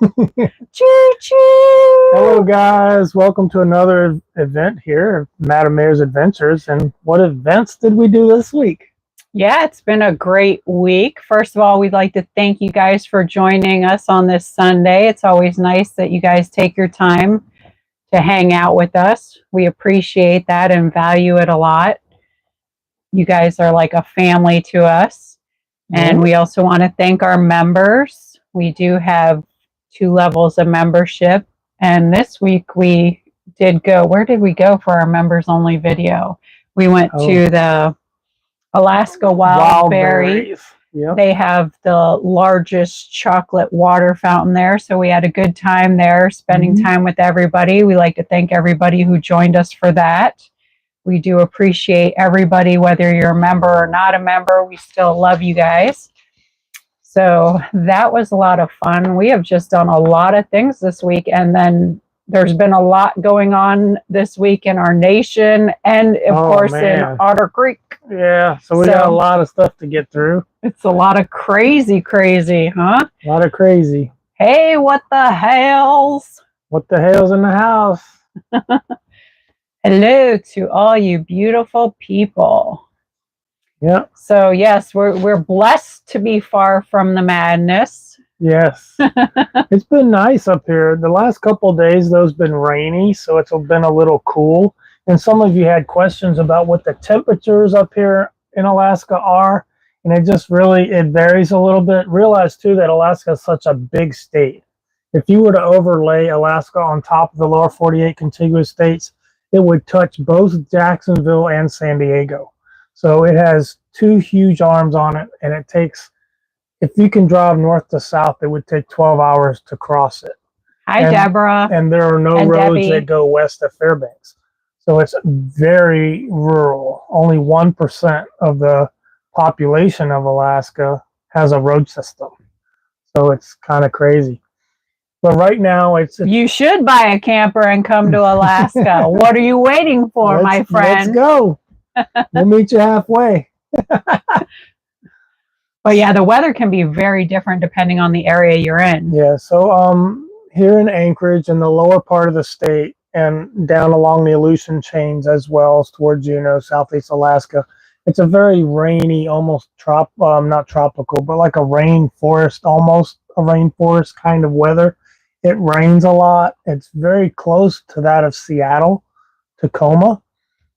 Choo choo! Hello, guys. Welcome to another event here, Madam Mayor's Adventures. And what events did we do this week? Yeah, it's been a great week. First of all, we'd like to thank you guys for joining us on this Sunday. It's always nice that you guys take your time to hang out with us. We appreciate that and value it a lot. You guys are like a family to us. And we also want to thank our members. We do have 2 levels of membership. And this week we did go, where did we go for our members only video? We went to the Alaska Wild Berry. Yep. They have the largest chocolate water fountain there. So we had a good time there, spending time with everybody. We like to thank everybody who joined us for that. We do appreciate everybody, whether you're a member or not a member. We still love you guys. So that was a lot of fun. We have just done a lot of things this week. And then there's been a lot going on this week in our nation and, of course, in Otter Creek. Yeah, so we got a lot of stuff to get through. It's a lot of crazy, huh? A lot of crazy. Hey, what the hells? What the hell's in the house? Hello to all you beautiful people. Yeah. So, yes, we're blessed to be far from the madness. Yes. It's been nice up here. The last couple of days, though, it's been rainy, so it's been a little cool. And some of you had questions about what the temperatures up here in Alaska are. And it varies a little bit. Realize, too, that Alaska is such a big state. If you were to overlay Alaska on top of the lower 48 contiguous states, it would touch both Jacksonville and San Diego. So it has 2 huge arms on it, and it takes, if you can drive north to south, it would take 12 hours to cross it. Hi, Deborah. And there are no roads that go west of Fairbanks. So it's very rural. Only 1% of the population of Alaska has a road system. So it's kind of crazy. But right now, you should buy a camper and come to Alaska. What are you waiting for, my friend? Let's go. We'll meet you halfway. But yeah, the weather can be very different depending on the area you're in. Yeah, so here in Anchorage, in the lower part of the state, and down along the Aleutian chains as well as towards Juneau, southeast Alaska, it's a very rainy, almost not tropical, but like a rainforest, almost a rainforest kind of weather. It rains a lot. It's very close to that of Seattle, Tacoma.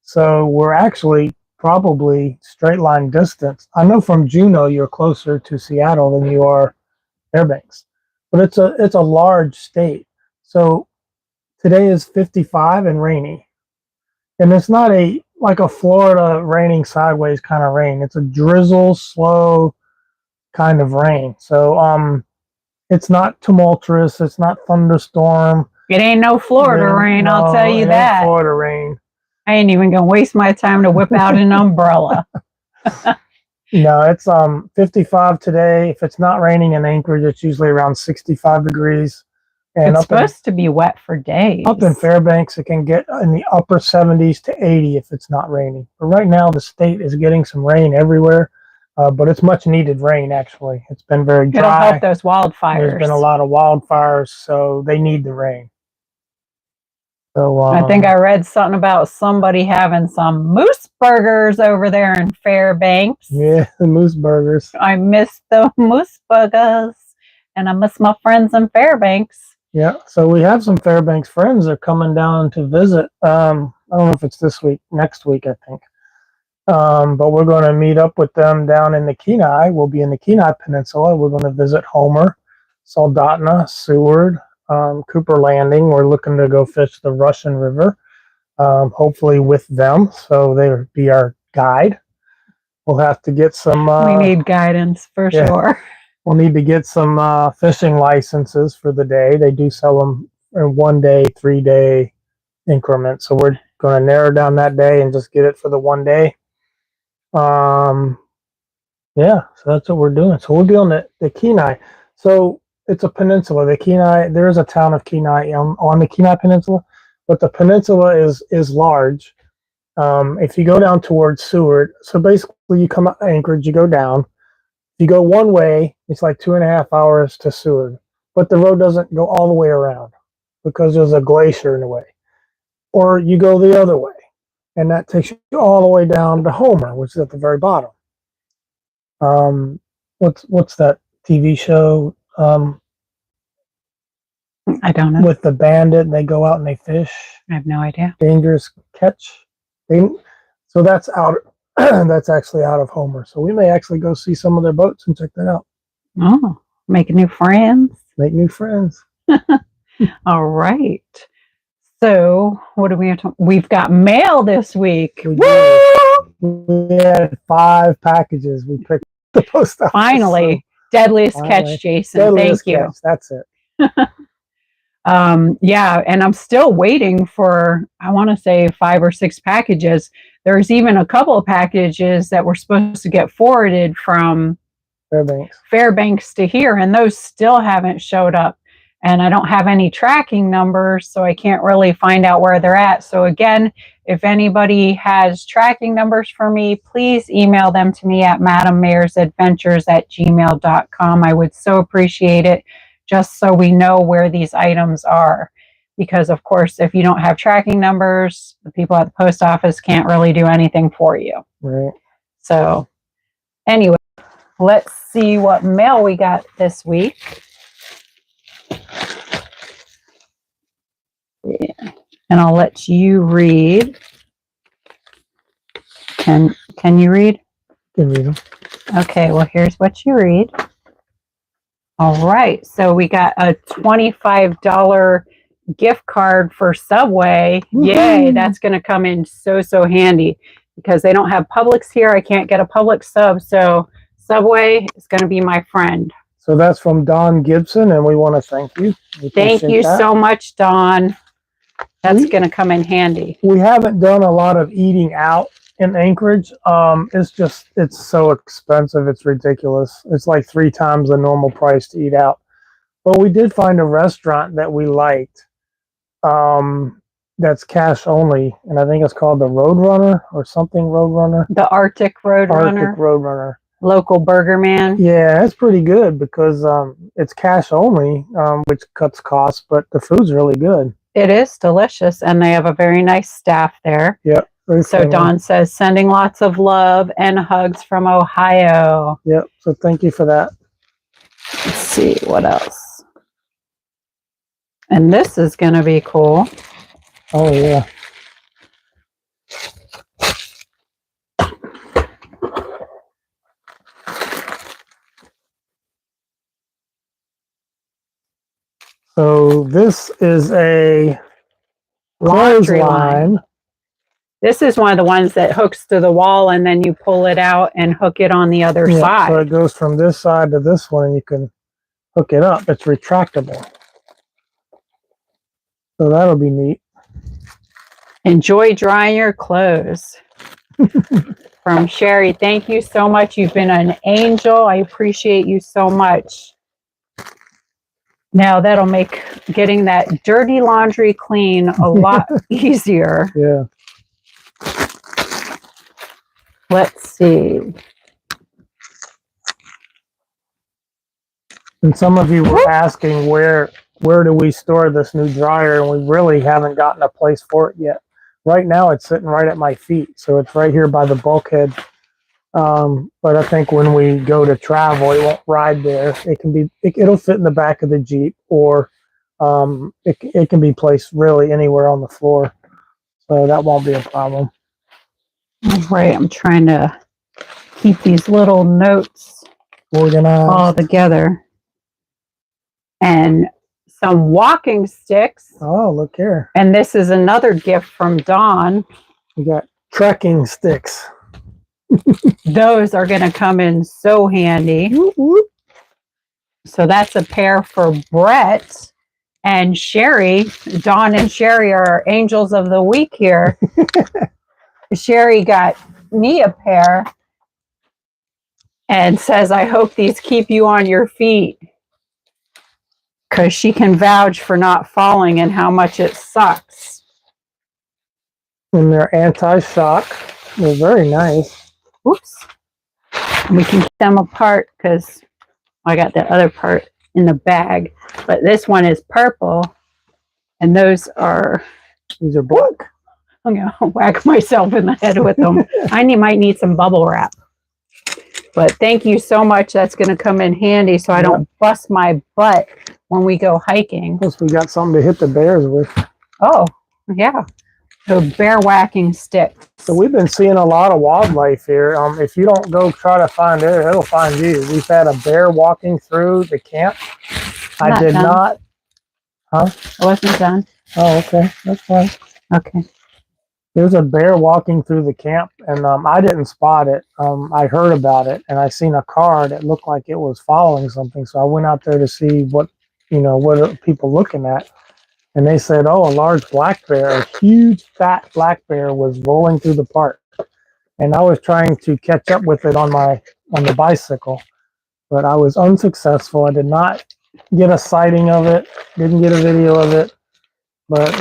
So we're actually probably straight line distance. I know from Juneau you're closer to Seattle than you are Fairbanks, but it's a large state. So today is 55 and rainy, and it's not like a Florida raining sideways kind of rain. It's a drizzle, slow kind of rain. So it's not tumultuous. It's not thunderstorm. It ain't no Florida rain, I'll tell you that. Florida rain. I ain't even gonna waste my time to whip out an umbrella. No, it's 55 today. If it's not raining in Anchorage, it's usually around 65 degrees. And it's supposed to be wet for days. Up in Fairbanks, it can get in the upper 70s to 80 if it's not raining. But right now, the state is getting some rain everywhere. But it's much needed rain, actually. It's been very dry. It'll help those wildfires. There's been a lot of wildfires, so they need the rain. So I think I read something about somebody having some moose burgers over there in Fairbanks. Yeah, the moose burgers. I miss the moose burgers, and I miss my friends in Fairbanks. Yeah, so we have some Fairbanks friends that are coming down to visit. I don't know if it's this week, next week, I think. But we're going to meet up with them down in the Kenai. We'll be in the Kenai Peninsula. We're going to visit Homer, Soldotna, Seward, Cooper Landing. We're looking to go fish the Russian River, hopefully with them. So they'll be our guide. We'll have to get some... we need guidance for sure. We'll need to get some fishing licenses for the day. They do sell them in 1 day, 3 day increments. So we're going to narrow down that day and just get it for the 1 day. Yeah, so that's what we're doing. So we'll be on the Kenai. So it's a peninsula. The Kenai, there is a town of Kenai on the Kenai Peninsula, but the peninsula is large. If you go down towards Seward, so basically you come out of Anchorage, you go down. If you go one way, it's like 2.5 hours to Seward. but the road doesn't go all the way around because there's a glacier in the way. Or you go the other way, and that takes you all the way down to Homer, which is at the very bottom. What's that TV show? I don't know. With the bandit, and they go out and they fish. I have no idea. Dangerous Catch. So that's out. That's actually out of Homer. So we may actually go see some of their boats and check that out. Oh, make new friends. Make new friends. All right. So what do we have to? We've got mail this week. We had 5 packages. We picked the post office. Finally, so deadliest catch, Jason. Deadliest Thank catch. you. That's it. Yeah, and I'm still waiting for, I want to say 5 or 6 packages. There's even a couple of packages that were supposed to get forwarded from Fairbanks to here, and those still haven't showed up. And I don't have any tracking numbers, so I can't really find out where they're at. So again, if anybody has tracking numbers for me, please email them to me at madammayersadventures@gmail.com. I would so appreciate it, just so we know where these items are. Because, of course, if you don't have tracking numbers, the people at the post office can't really do anything for you. Right. So, anyway, let's see what mail we got this week. Yeah. And I'll let you read. Can you read? Can read them. Okay, well, here's what you read. All right, so we got a $25 gift card for Subway. Yay, that's going to come in so handy because they don't have Publix here. I can't get a Publix sub, so Subway is going to be my friend. So that's from Don Gibson, and we want to thank you. Thank you so much, Don. That's going to come in handy. We haven't done a lot of eating out in Anchorage. It's so expensive. It's ridiculous. It's like 3 times the normal price to eat out. But we did find a restaurant that we liked. That's cash only, and I think it's called the Roadrunner or something. Roadrunner. The Arctic Roadrunner. Arctic Roadrunner. Local burger man. Yeah, it's pretty good because it's cash only, which cuts costs, but the food's really good. It is delicious, and they have a very nice staff there. Yep. So Don says, sending lots of love and hugs from Ohio. Yep. So thank you for that. Let's see what else. And this is going to be cool. Oh, yeah. So this is a laundry line. This is one of the ones that hooks to the wall, and then you pull it out and hook it on the other side. So it goes from this side to this one, and you can hook it up. It's retractable. So that'll be neat. Enjoy drying your clothes. From Sherry, thank you so much. You've been an angel. I appreciate you so much. Now that'll make getting that dirty laundry clean a lot easier. Yeah. Let's see. And some of you were asking where do we store this new dryer, and we really haven't gotten a place for it yet. Right now it's sitting right at my feet, so it's right here by the bulkhead. But I think when we go to travel, it won't ride there. It'll fit in the back of the Jeep, or it can be placed really anywhere on the floor. So that won't be a problem. All right, I'm trying to keep these little notes organized all together. And some walking sticks. Oh, look here. And this is another gift from Dawn. We got trekking sticks. Those are going to come in so handy. Whoop, whoop. So that's a pair for Brett and Sherry. Dawn and Sherry are our angels of the week here. Sherry got me a pair and says, I hope these keep you on your feet, because she can vouch for not falling and how much it sucks. And they're anti-shock. They're very nice. Oops. We can keep them apart because I got the other part in the bag. But this one is purple, and those are. These are black. I'm gonna whack myself in the head with them. Might need some bubble wrap. But thank you so much. That's going to come in handy so I don't bust my butt when we go hiking. Plus, we got something to hit the bears with. Oh, yeah. The bear whacking stick. So we've been seeing a lot of wildlife here. If you don't go try to find it, it'll find you. We've had a bear walking through the camp. I did not. Huh? I wasn't done. Oh, okay. That's fine. Okay. There's a bear walking through the camp, and I didn't spot it. I heard about it, and I seen a car that looked like it was following something. So I went out there to see what are people looking at. And they said, oh, a large black bear, a huge fat black bear was rolling through the park. And I was trying to catch up with it on the bicycle, but I was unsuccessful. I did not get a sighting of it, didn't get a video of it. But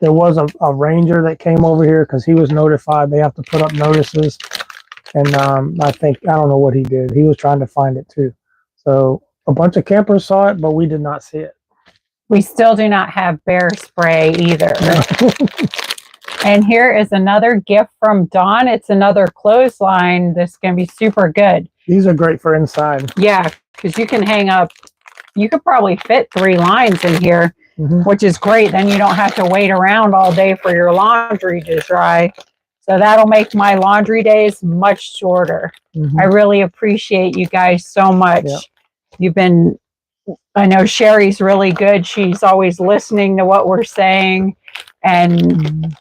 there was a ranger that came over here because he was notified. They have to put up notices. And I don't know what he did. He was trying to find it too. So a bunch of campers saw it, but we did not see it. We still do not have bear spray either. And here is another gift from Dawn. It's another clothesline. This is going to be super good. These are great for inside. Yeah, because you can hang up, you could probably fit 3 lines in here. Which is great. Then you don't have to wait around all day for your laundry to dry. So that'll make my laundry days much shorter. I really appreciate you guys so much. Yep. I know Sherry's really good. She's always listening to what we're saying and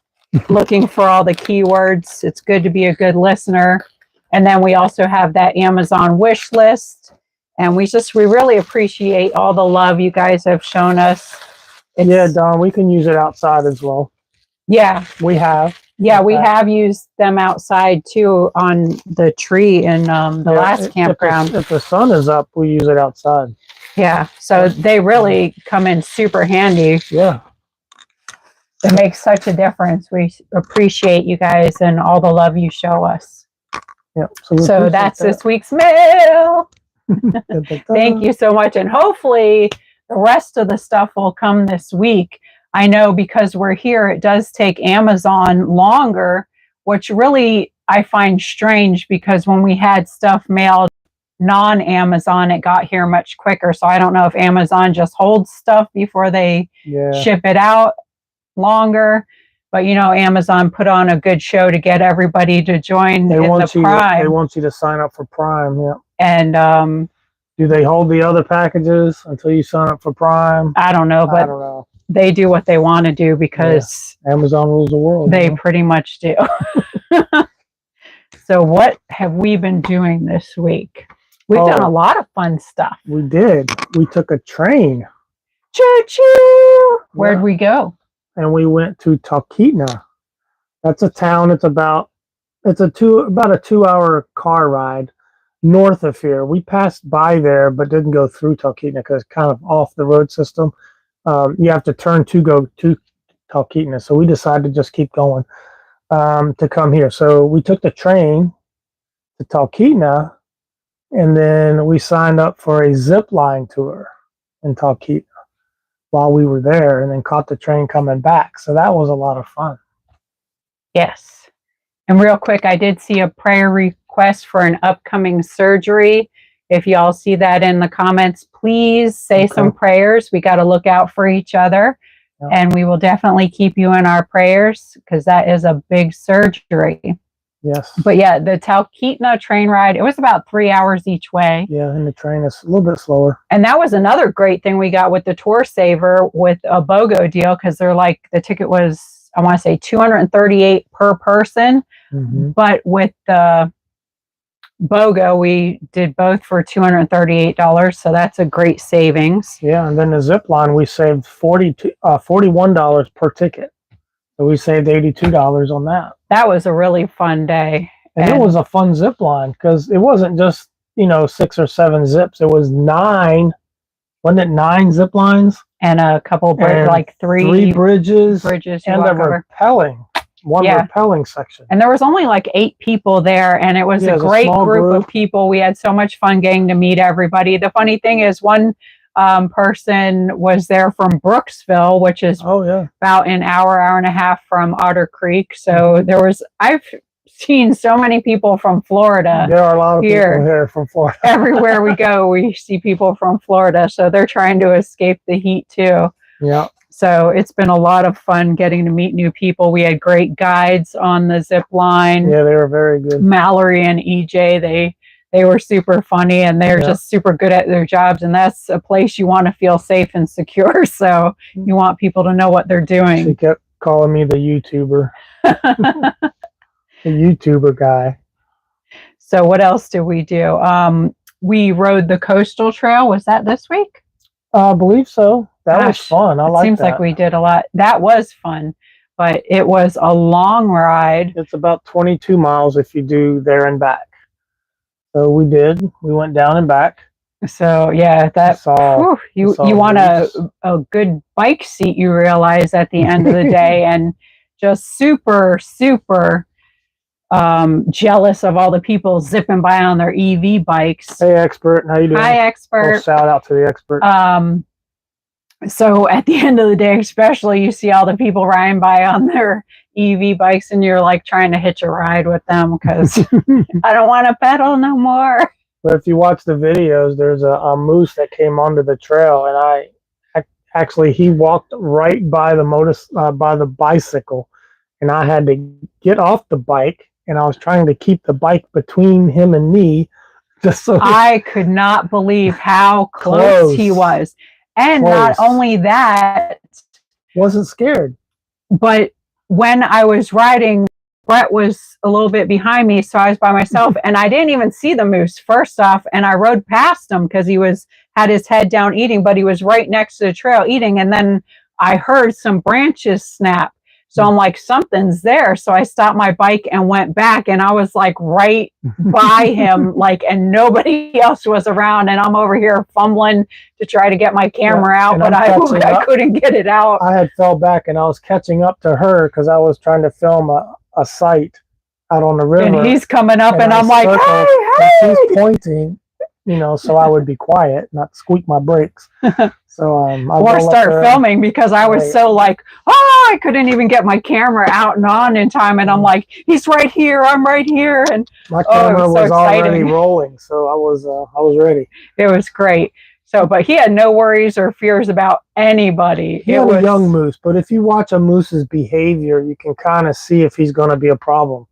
looking for all the keywords. It's good to be a good listener. And then we also have that Amazon wish list. And we really appreciate all the love you guys have shown us. Yeah, Don, we can use it outside as well. Yeah. We have. Yeah, we have used them outside too on the tree in the last campground. If the sun is up, we use it outside. Yeah, so they really come in super handy. Yeah. It makes such a difference. We appreciate you guys and all the love you show us. Yeah. So that's this week's mail. Thank you so much. And hopefully the rest of the stuff will come this week. I know because we're here, it does take Amazon longer, which really I find strange because when we had stuff mailed non-Amazon, it got here much quicker. So I don't know if Amazon just holds stuff before they ship it out longer. But, Amazon put on a good show to get everybody to join in the Prime. They want you to sign up for Prime, yeah. And do they hold the other packages until you sign up for Prime? I don't know, but they do what they want to do because Amazon rules the world. They pretty much do. So what have we been doing this week? We've done a lot of fun stuff. We did. We took a train. Choo-choo! Where'd we go? And we went to Talkeetna. That's a town. It's about a 2-hour car ride north of here. We passed by there, but didn't go through Talkeetna because it's kind of off the road system. You have to turn to go to Talkeetna. So we decided to just keep going to come here. So we took the train to Talkeetna, and then we signed up for a zipline tour in Talkeetna while we were there, and then caught the train coming back. So that was a lot of fun. Yes. And real quick, I did see a prayer request for an upcoming surgery. If y'all see that in the comments, please say some prayers. We got to look out for each other. Yep. And we will definitely keep you in our prayers because that is a big surgery. Yes. But yeah, the Talkeetna train ride, it was about 3 hours each way. Yeah, and the train is a little bit slower. And that was another great thing we got with the Tour Saver with a BOGO deal because they're like, the ticket was, I want to say $238 per person. But with the BOGO, we did both for $238. So that's a great savings. Yeah, and then the Zipline, we saved $41 per ticket. So we saved $82 on that. That was a really fun day. And it was a fun zip line because it wasn't just, 6 or 7 zips. It was 9. Wasn't it 9 zip lines? And a couple of like 3 bridges. And a rappelling. Rappelling section. And there was only like 8 people there, and it was a great group of people. We had so much fun getting to meet everybody. The funny thing is, one person was there from Brooksville, which is Oh yeah. about an hour and a half from Otter Creek. So I've seen so many people from Florida. There are a lot of here. people here from Florida. Everywhere we go, we see people from Florida. So they're trying to escape the heat too. Yeah. So it's been a lot of fun getting to meet new people. We had great guides on the zip line. Yeah, they were very good. Mallory and EJ, they were super funny, and they're just super good at their jobs. And that's a place you want to feel safe and secure. So you want people to know what they're doing. She kept calling me the YouTuber. The YouTuber guy. So what else did we do? We rode the coastal trail. Was that this week? I believe so. That was fun. I like that. Seems like we did a lot. That was fun, but it was a long ride. It's about 22 miles if you do there and back. So we did. We went down and back. So yeah, you want a good bike seat, you realize at the end of the day, and just super jealous of all the people zipping by on their EV bikes. Hey expert, how you doing? Hi expert. Well, shout out to the expert. So at the end of the day, especially, you see all the people riding by on their EV bikes, and you're like trying to hitch a ride with them because I don't want to pedal no more. But if you watch the videos, there's a moose that came onto the trail, and he walked right by the bicycle, and I had to get off the bike, and I was trying to keep the bike between him and me, just so I could not believe how close he was. And not only that, wasn't scared. But when I was riding, Brett was a little bit behind me, so I was by myself, and I didn't even see the moose first off, and I rode past him because he had his head down eating, but he was right next to the trail eating, and then I heard some branches snap. So I'm like, something's there. So I stopped my bike and went back, and I was like right by him, and nobody else was around. And I'm over here fumbling to try to get my camera out, but I couldn't get it out. I had fell back, and I was catching up to her because I was trying to film a site out on the river. And he's coming up, and I'm like, hey! And she's pointing, so I would be quiet, not squeak my brakes. So or start filming because I was so I couldn't even get my camera out and on in time, and I'm like, he's right here, I'm right here, and my camera was already rolling, so I was ready. It was great. So, but he had no worries or fears about anybody. He had a young moose, but if you watch a moose's behavior, you can kind of see if he's going to be a problem.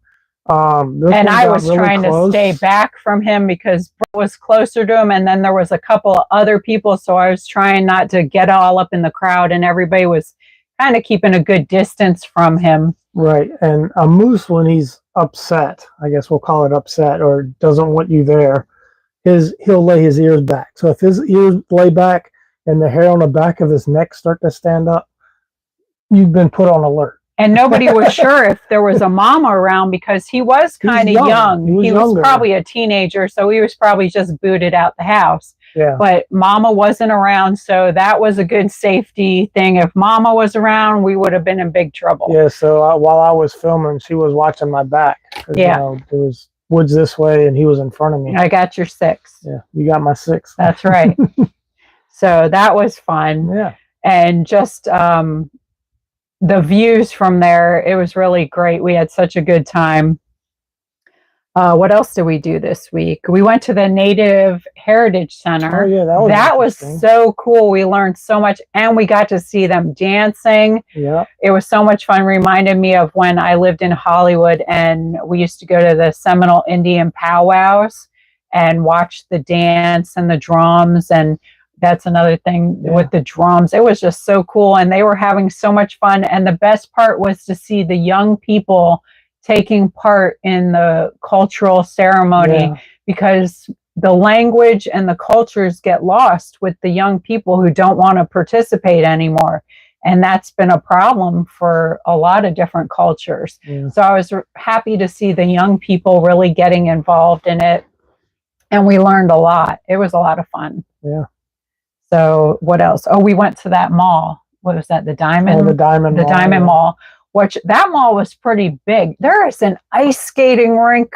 And I was really trying to stay back from him because Brett was closer to him, and then there was a couple of other people, so I was trying not to get all up in the crowd, and everybody was kind of keeping a good distance from him. Right, and a moose, when he's upset, I guess we'll call it upset, or doesn't want you there, he'll lay his ears back. So if his ears lay back and the hair on the back of his neck start to stand up, you've been put on alert. And nobody was sure if there was a mama around because he was kind of young. He was probably a teenager, so he was probably just booted out the house. Yeah. But mama wasn't around, so that was a good safety thing. If mama was around, we would have been in big trouble. Yeah, so while I was filming, she was watching my back. Yeah. There was woods this way, and he was in front of me. I got your 6. Yeah, you got my 6. That's right. So that was fun. Yeah. And just the views from there, it was really great. We had such a good time. What else did we do this week? We went to the Native Heritage Center. Oh, yeah, that was so cool. We learned so much, and we got to see them dancing. Yeah. It was so much fun. Reminded me of when I lived in Hollywood, and we used to go to the Seminole Indian powwows and watch the dance and the drums, and that's another thing with the drums. It was just so cool, and they were having so much fun. And the best part was to see the young people taking part in the cultural ceremony, because the language and the cultures get lost with the young people who don't want to participate anymore. And that's been a problem for a lot of different cultures. Yeah. So I was happy to see the young people really getting involved in it. And we learned a lot. It was a lot of fun. Yeah. So what else? Oh, we went to that mall. What was that? The Diamond? Oh, the Diamond Mall. The Diamond Mall. Which that mall was pretty big. There is an ice skating rink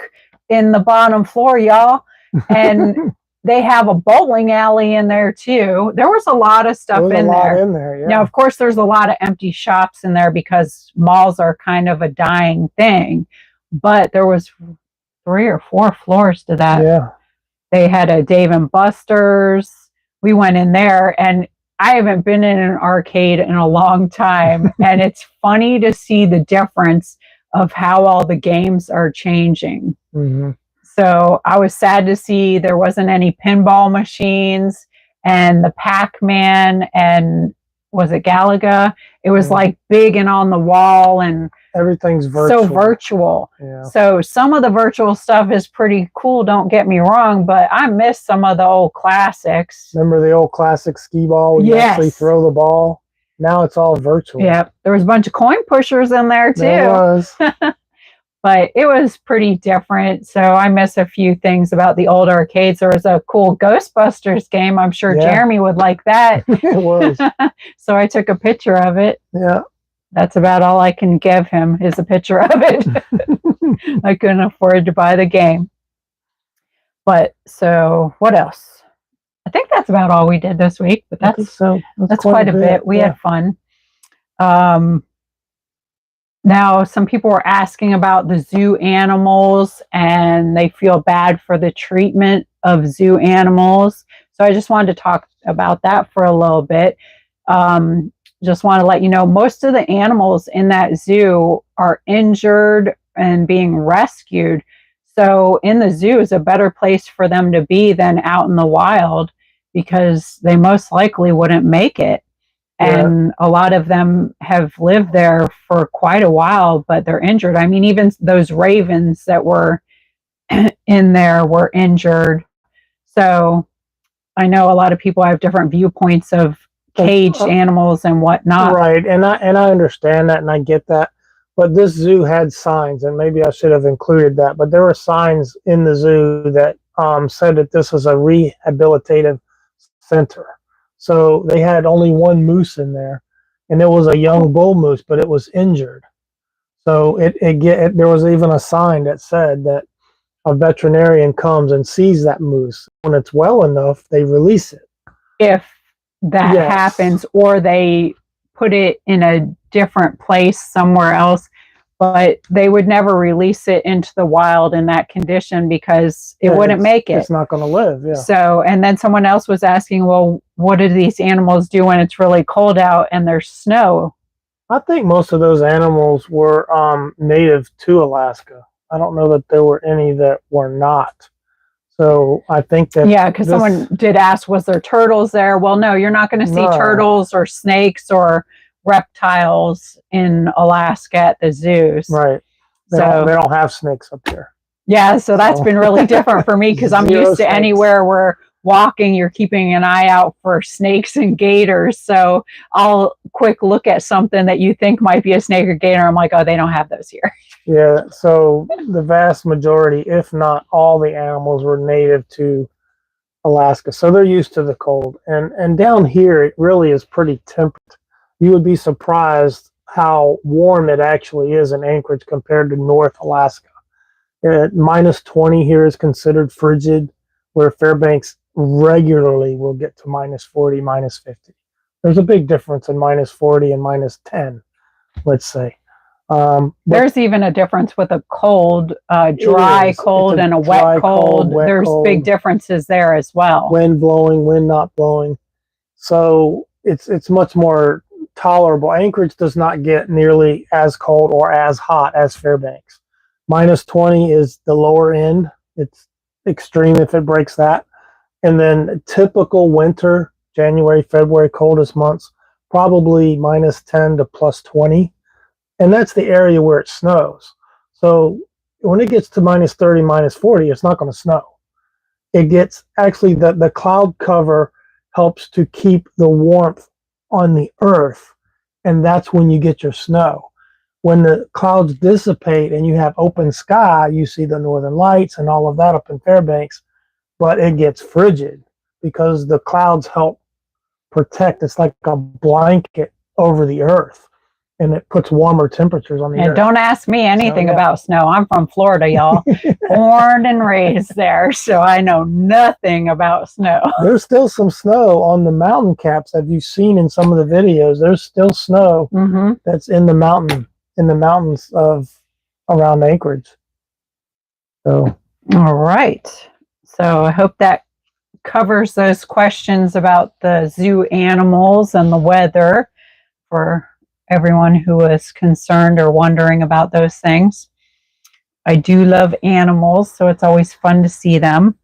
in the bottom floor, y'all. And they have a bowling alley in there too. There was a lot of stuff There was in a lot there. in there, yeah. Now, of course, there's a lot of empty shops in there because malls are kind of a dying thing. But there was 3 or 4 floors to that. Yeah. They had a Dave and Buster's. We went in there, and I haven't been in an arcade in a long time. And it's funny to see the difference of how all the games are changing. Mm-hmm. So I was sad to see there wasn't any pinball machines, and the Pac-Man and was it Galaga? It was like big and on the wall, and everything's virtual. So virtual. Yeah. So some of the virtual stuff is pretty cool, don't get me wrong, but I miss some of the old classics. Remember the old classic skee ball where you actually throw the ball? Now it's all virtual. Yeah. There was a bunch of coin pushers in there too. There was. But it was pretty different. So I miss a few things about the old arcades. There was a cool Ghostbusters game. I'm sure Jeremy would like that. It was. So I took a picture of it. Yeah. That's about all I can give him is a picture of it. I couldn't afford to buy the game. But so what else? I think that's about all we did this week, but that's quite a bit. We had fun. Now, some people were asking about the zoo animals, and they feel bad for the treatment of zoo animals. So I just wanted to talk about that for a little bit. Just want to let you know, most of the animals in that zoo are injured and being rescued. So in the zoo is a better place for them to be than out in the wild, because they most likely wouldn't make it. And a lot of them have lived there for quite a while, but they're injured. I mean, even those ravens that were in there were injured. So I know a lot of people have different viewpoints of caged animals and whatnot. Right. And I understand that, and I get that. But this zoo had signs, and maybe I should have included that. But there were signs in the zoo that said that this was a rehabilitative center. So they had only one moose in there, and it was a young bull moose, but it was injured. So there was even a sign that said that a veterinarian comes and sees that moose. When it's well enough, they release it. If that happens, or they put it in a different place somewhere else, but they would never release it into the wild in that condition because it wouldn't make it. It's not going to live. Yeah. So, and then someone else was asking, well, what do these animals do when it's really cold out and there's snow? I think most of those animals were native to Alaska. I don't know that there were any that were not. So I think that... Yeah, because someone did ask, was there turtles there? Well, no, you're not going to see turtles or snakes or reptiles in Alaska at the zoos. Right. They don't have snakes up here. Yeah, so that's been really different for me because I'm used to anywhere where walking, you're keeping an eye out for snakes and gators. So I'll quick look at something that you think might be a snake or gator. I'm like, oh, they don't have those here. Yeah, so the vast majority, if not all the animals, were native to Alaska. So they're used to the cold. And down here, it really is pretty temperate. You would be surprised how warm it actually is in Anchorage compared to North Alaska. Minus 20 here is considered frigid, where Fairbanks regularly will get to minus 40, minus 50. There's a big difference in minus 40 and minus 10, let's say. There's even a difference with a cold, dry cold and a wet cold. There's big differences there as well. Wind blowing, wind not blowing. So it's much more tolerable. Anchorage does not get nearly as cold or as hot as Fairbanks. Minus 20 is the lower end. It's extreme if it breaks that. And then typical winter, January, February, coldest months, probably minus 10 to plus 20. And that's the area where it snows. So when it gets to minus 30, minus 40, it's not going to snow. It gets, actually, the cloud cover helps to keep the warmth on the earth, and that's when you get your snow. When the clouds dissipate and you have open sky, you see the northern lights and all of that up in Fairbanks, but it gets frigid because the clouds help protect. It's like a blanket over the earth. and it puts warmer temperatures on the And earth. don't ask me anything yeah. about snow. I'm from Florida, y'all. Born and raised there, so I know nothing about snow. There's still some snow on the mountain caps that you've seen in some of the videos. There's still snow that's in the mountains of around Anchorage. So, all right. So I hope that covers those questions about the zoo animals and the weather for everyone who was concerned or wondering about those things. I do love animals, so it's always fun to see them.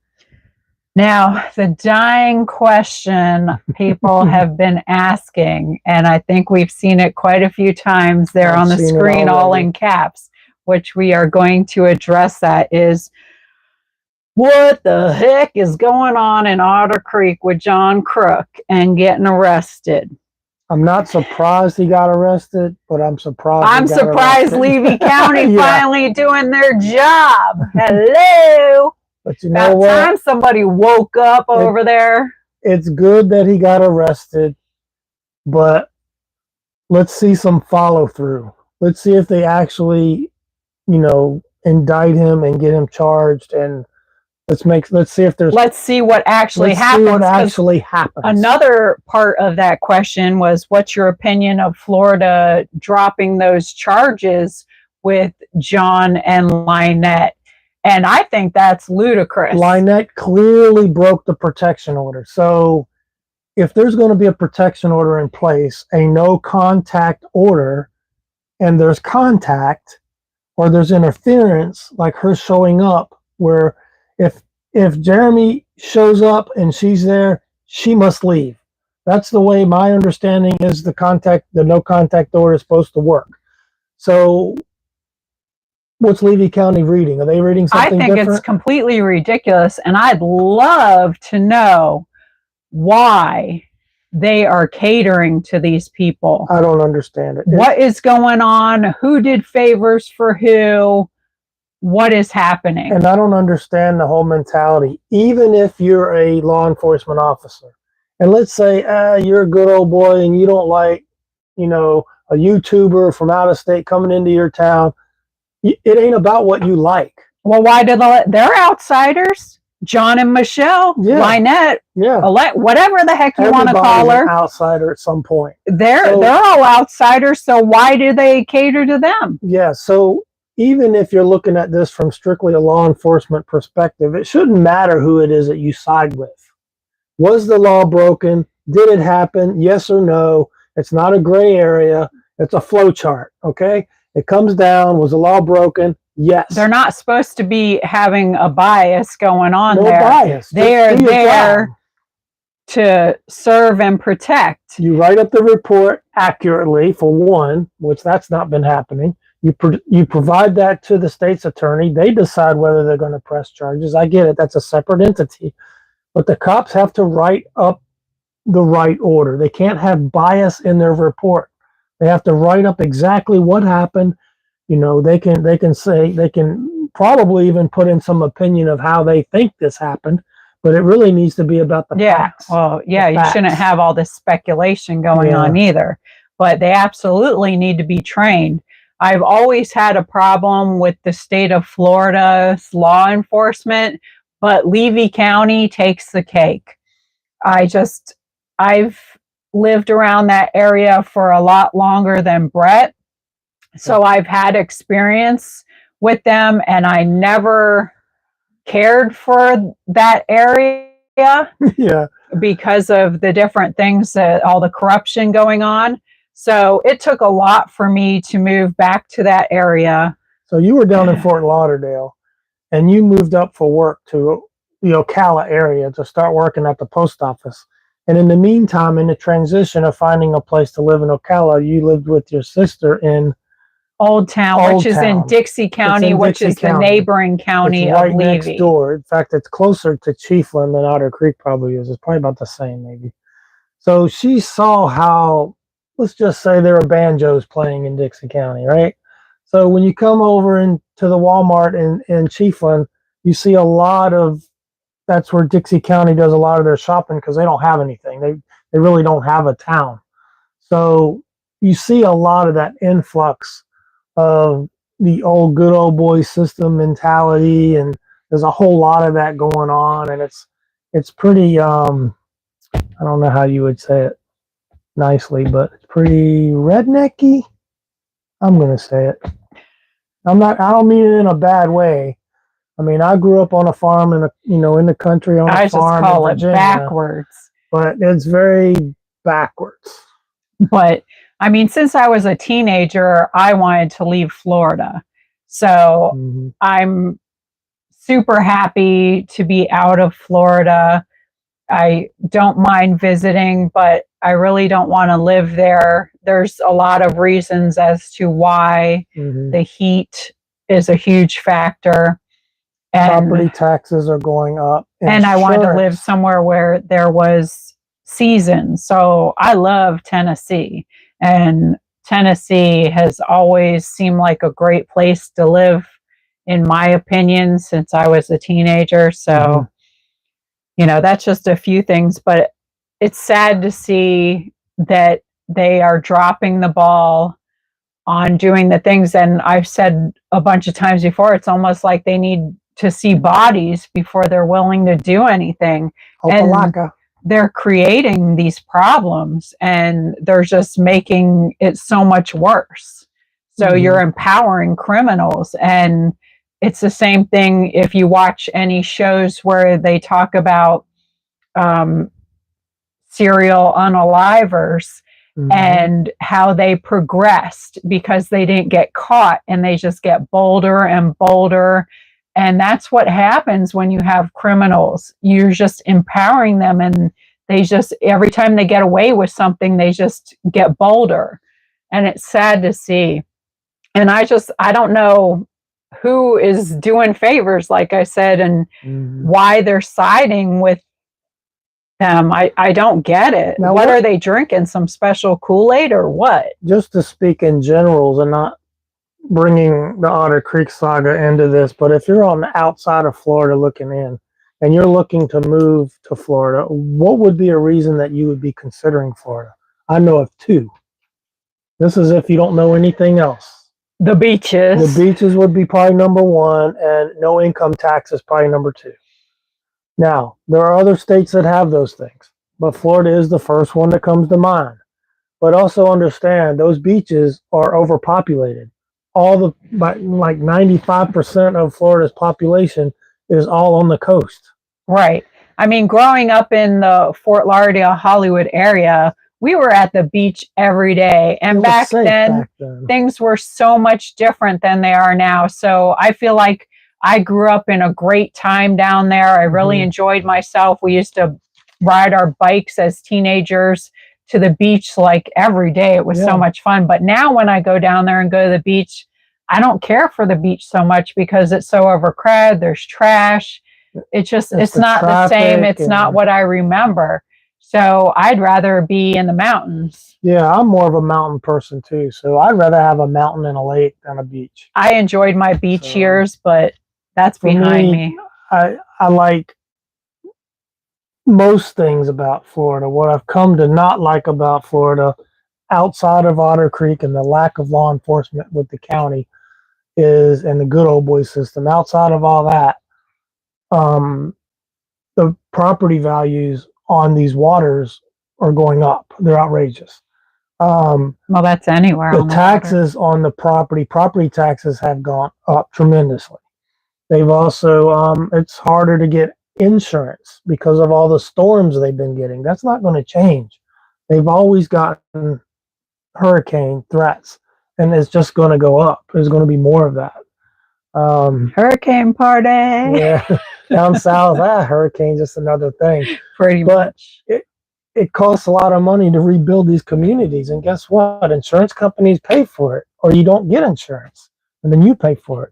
Now, the dying question people have been asking, and I think we've seen it quite a few times there on the screen, all in caps, which we are going to address, that is, what the heck is going on in Otter Creek with John Crook and getting arrested? I'm not surprised he got arrested, but I'm surprised. I'm surprised Levy County finally doing their job. Hello. But you know what? About time somebody woke up over there. It's good that he got arrested, but let's see some follow through. Let's see if they actually, indict him and get him charged, and let's see if there's. Let's see what actually happens. See what actually happens. Another part of that question was, what's your opinion of Florida dropping those charges with John and Lynette? And I think that's ludicrous. Lynette clearly broke the protection order. So if there's going to be a protection order in place, a no contact order, and there's contact or there's interference, like her showing up, where if Jeremy shows up and she's there, she must leave. That's the way my understanding is the no contact order is supposed to work. So what's Levy County reading? Are they reading something different? I think it's completely ridiculous, and I'd love to know why they are catering to these people. I don't understand it. What is going on? Who did favors for who? What is happening? And I don't understand the whole mentality. Even if you're a law enforcement officer, and let's say you're a good old boy and you don't like, a YouTuber from out of state coming into your town, it ain't about what you like. Well, why did they're outsiders? John and Michelle, Lynette, whatever the heck you want to call her, an outsider at some point. They're all outsiders. So why do they cater to them? Yeah. So even if you're looking at this from strictly a law enforcement perspective, it shouldn't matter who it is that you side with. Was the law broken? Did it happen? Yes or no? It's not a gray area. It's a flow chart. Okay. It comes down. Was the law broken? Yes. They're not supposed to be having a bias going on there. No bias. They're there to serve and protect. You write up the report accurately, for one, which that's not been happening. You provide that to the state's attorney. They decide whether they're going to press charges. I get it. That's a separate entity. But the cops have to write up the right order. They can't have bias in their report. They have to write up exactly what happened. They can probably even put in some opinion of how they think this happened, but it really needs to be about the facts. Well, you shouldn't have all this speculation going on either, but they absolutely need to be trained. I've always had a problem with the state of Florida's law enforcement, but Levy County takes the cake. I've lived around that area for a lot longer than Brett. So I've had experience with them, and I never cared for that area because of the different things, all the corruption going on. So it took a lot for me to move back to that area. So you were down in Fort Lauderdale, and you moved up for work to the Ocala area to start working at the post office. And in the meantime, in the transition of finding a place to live in Ocala, you lived with your sister in Old Town, which is in Dixie County, which is the neighboring county of Levy. Right next door. In fact, it's closer to Chiefland than Otter Creek probably is. It's probably about the same, maybe. So she saw how, let's just say there are banjos playing in Dixie County, right? So when you come over into the Walmart in Chiefland, you see a lot of, that's where Dixie County does a lot of their shopping because they don't have anything. They really don't have a town. So you see a lot of that influx of the old good old boy system mentality, and there's a whole lot of that going on, and it's pretty I don't know how you would say it nicely, but it's pretty rednecky. I'm gonna say it. I don't mean it in a bad way. I mean, I grew up on a farm in the country on I a just farm call in it Virginia, backwards. but it's very backwards. But I mean, since I was a teenager, I wanted to leave Florida. So Mm-hmm. I'm super happy to be out of Florida. I don't mind visiting, but I really don't want to live there. There's a lot of reasons as to why. Mm-hmm. The heat is a huge factor. And property taxes are going up. And I wanted to live somewhere where there was seasons. So I love Tennessee, and Tennessee has always seemed like a great place to live, in my opinion, since I was a teenager. So, that's just a few things, but it's sad to see that they are dropping the ball on doing the things. And I've said a bunch of times before, it's almost like they need to see bodies before they're willing to do anything. And they're creating these problems, and they're just making it so much worse. So you're empowering criminals. And it's the same thing if you watch any shows where they talk about serial unalivers and how they progressed because they didn't get caught, and they just get bolder and bolder. And that's what happens when you have criminals. You're just empowering them, and they just, every time they get away with something, they just get bolder. And it's sad to see. And I don't know who is doing favors, like I said, and why they're siding with them. I don't get it. Now, what are they drinking? Some special Kool-Aid or what? Just to speak in generals and not bringing the Otter Creek saga into this, but if you're on the outside of Florida looking in and you're looking to move to Florida, what would be a reason that you would be considering Florida? I know of two. This is if you don't know anything else. The beaches. The beaches would be probably number one, and no income tax is probably number two. Now, there are other states that have those things, but Florida is the first one that comes to mind. But also understand those beaches are overpopulated. Like 95% of Florida's population is all on the coast. Right. I mean, growing up in the Fort Lauderdale, Hollywood area, we were at the beach every day. And back then, things were so much different than they are now. So I feel like I grew up in a great time down there. I really enjoyed myself. We used to ride our bikes as teenagers to the beach like every day. It was so much fun. But now when I go down there and go to the beach, I don't care for the beach so much because it's so overcrowded. There's trash. It's not the same. It's not what I remember. So I'd rather be in the mountains. Yeah, I'm more of a mountain person too. So I'd rather have a mountain and a lake than a beach. I enjoyed my beach years, but that's behind me. I like most things about Florida. What I've come to not like about Florida, outside of Otter Creek and the lack of law enforcement with the county, and the good old boy system. Outside of all that, the property values on these waters are going up. They're outrageous. Well, that's anywhere. The taxes on the property taxes have gone up tremendously. They've also, it's harder to get insurance because of all the storms they've been getting. That's not going to change. They've always gotten hurricane threats, and it's just going to go up. There's going to be more of that. Hurricane party. Yeah, down south, hurricane's just another thing. Pretty much. It costs a lot of money to rebuild these communities, and guess what? Insurance companies pay for it, or you don't get insurance, and then you pay for it.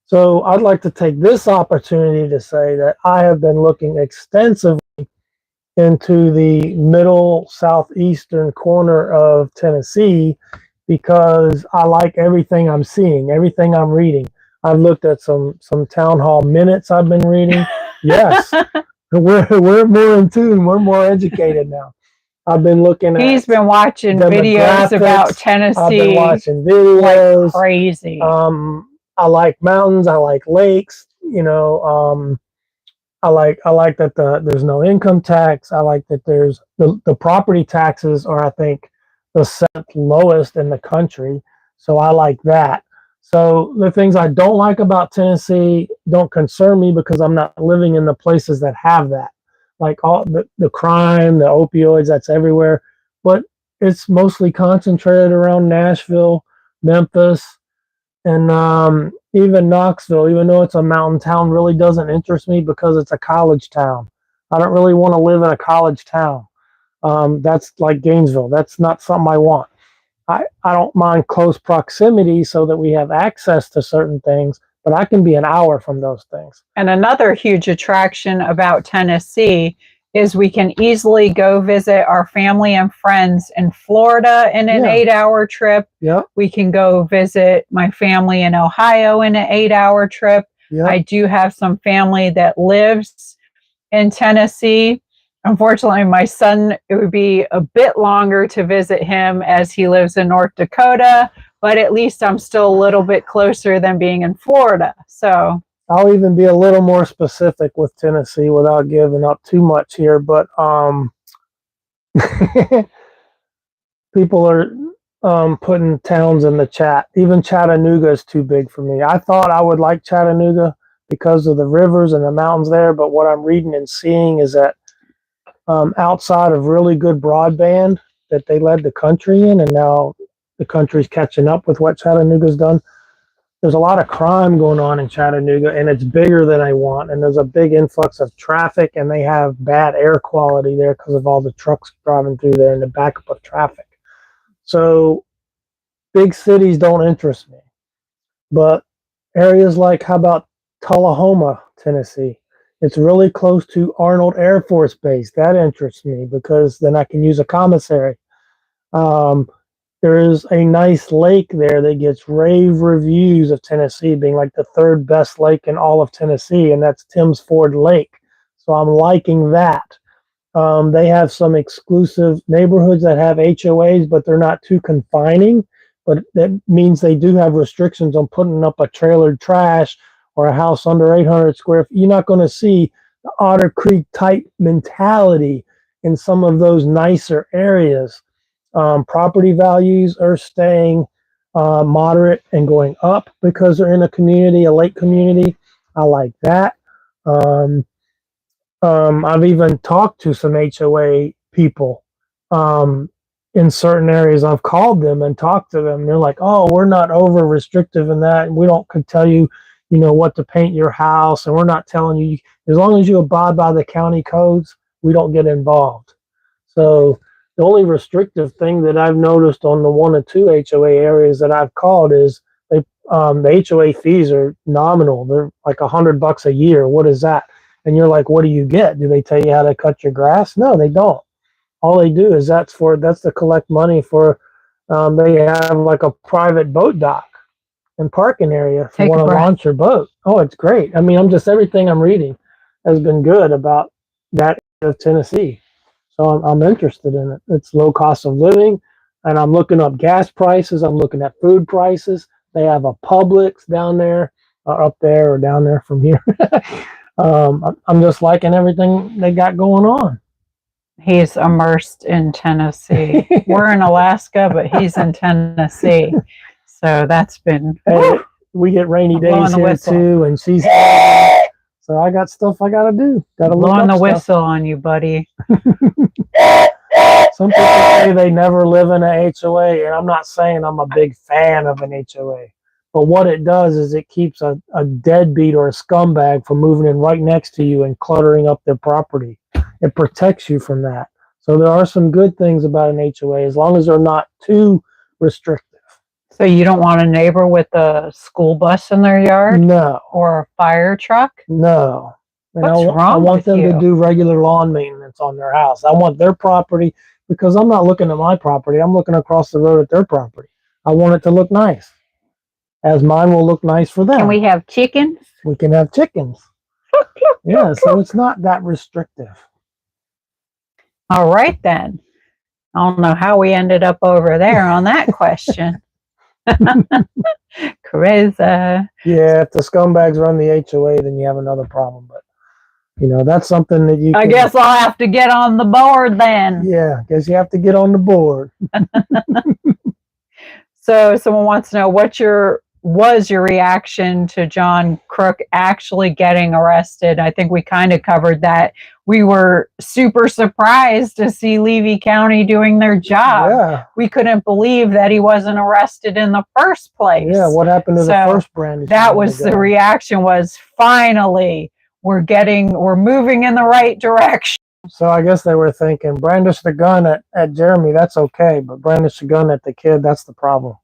So I'd like to take this opportunity to say that I have been looking extensively into the middle southeastern corner of Tennessee because I like everything I'm seeing, everything I'm reading. I've looked at some town hall minutes I've been reading. Yes, we're more in tune. We're more educated now. I've been looking at. He's been watching videos about Tennessee. I've been watching videos. Like crazy. I like mountains. I like lakes. You know, I like that there's no income tax. I like that there's the property taxes are, I think, the 7th lowest in the country. So I like that. So the things I don't like about Tennessee don't concern me because I'm not living in the places that have that. Like all the crime, the opioids, that's everywhere. But it's mostly concentrated around Nashville, Memphis, and even Knoxville, even though it's a mountain town, really doesn't interest me because it's a college town. I don't really want to live in a college town. That's like Gainesville. That's not something I want. I don't mind close proximity so that we have access to certain things, but I can be an hour from those things. And another huge attraction about Tennessee is we can easily go visit our family and friends in Florida in an 8-hour trip. Yep. We can go visit my family in Ohio in an 8-hour trip. Yep. I do have some family that lives in Tennessee. Unfortunately, my son, it would be a bit longer to visit him as he lives in North Dakota, but at least I'm still a little bit closer than being in Florida. So I'll even be a little more specific with Tennessee without giving up too much here, but people are putting towns in the chat. Even Chattanooga is too big for me. I thought I would like Chattanooga because of the rivers and the mountains there, but what I'm reading and seeing is that outside of really good broadband that they led the country in, and now the country's catching up with what Chattanooga's done, there's a lot of crime going on in Chattanooga, and it's bigger than I want, and there's a big influx of traffic, and they have bad air quality there because of all the trucks driving through there and the backup of traffic. So big cities don't interest me, but areas like, how about Tullahoma, Tennessee? It's really close to Arnold Air Force Base. That interests me because then I can use a commissary. There is a nice lake there that gets rave reviews of Tennessee being like the 3rd best lake in all of Tennessee, and that's Timms Ford Lake. So I'm liking that. They have some exclusive neighborhoods that have HOAs, but they're not too confining. But that means they do have restrictions on putting up a trailered trash or a house under 800 square feet. You're not going to see the Otter Creek type mentality in some of those nicer areas. Property values are staying moderate and going up because they're in a community, a lake community. I like that. I've even talked to some HOA people in certain areas. I've called them and talked to them. They're like, "Oh, we're not over restrictive in that. We don't could tell you, what to paint your house, and we're not telling you, as long as you abide by the county codes, we don't get involved." So the only restrictive thing that I've noticed on the 1 or 2 HOA areas that I've called is the HOA fees are nominal. They're like $100 a year. What is that? And you're like, what do you get? Do they tell you how to cut your grass? No, they don't. All they do is that's to collect money for. They have like a private boat dock and parking area if you want to launch your boat. Oh, it's great. I mean, everything I'm reading has been good about that area of Tennessee. So I'm interested in it. It's low cost of living, and I'm looking up gas prices. I'm looking at food prices. They have a Publix down there, up there or down there from here. I'm just liking everything they got going on. He's immersed in Tennessee. We're in Alaska, but he's in Tennessee. So that's been... Hey, we get rainy days here too, and she's... So I got stuff I got to do. Got to blowing the whistle on you, buddy. Some people say they never live in a HOA, and I'm not saying I'm a big fan of an HOA. But what it does is it keeps a deadbeat or a scumbag from moving in right next to you and cluttering up their property. It protects you from that. So there are some good things about an HOA as long as they're not too restrictive. So you don't want a neighbor with a school bus in their yard? No. Or a fire truck? No. And What's wrong I want them you? to do regular lawn maintenance on their house. I want their property, because I'm not looking at my property. I'm looking across the road at their property. I want it to look nice, as mine will look nice for them. Can we have chickens? We can have chickens. Yeah, so it's not that restrictive. All right, then. I don't know how we ended up over there on that question. Crazy. Yeah, if the scumbags run the HOA, then you have another problem. But that's something that you. I guess I'll have to get on the board then. Yeah, guess you have to get on the board. So someone wants to know was your reaction to John Crook actually getting arrested? I think we kind of covered that. We were super surprised to see Levy County doing their job. Yeah. We couldn't believe that he wasn't arrested in the first place. Yeah, what happened to the first brandishing? That was the reaction, was finally we're moving in the right direction. So I guess they were thinking, brandish the gun at Jeremy, that's okay, but brandish the gun at the kid, that's the problem.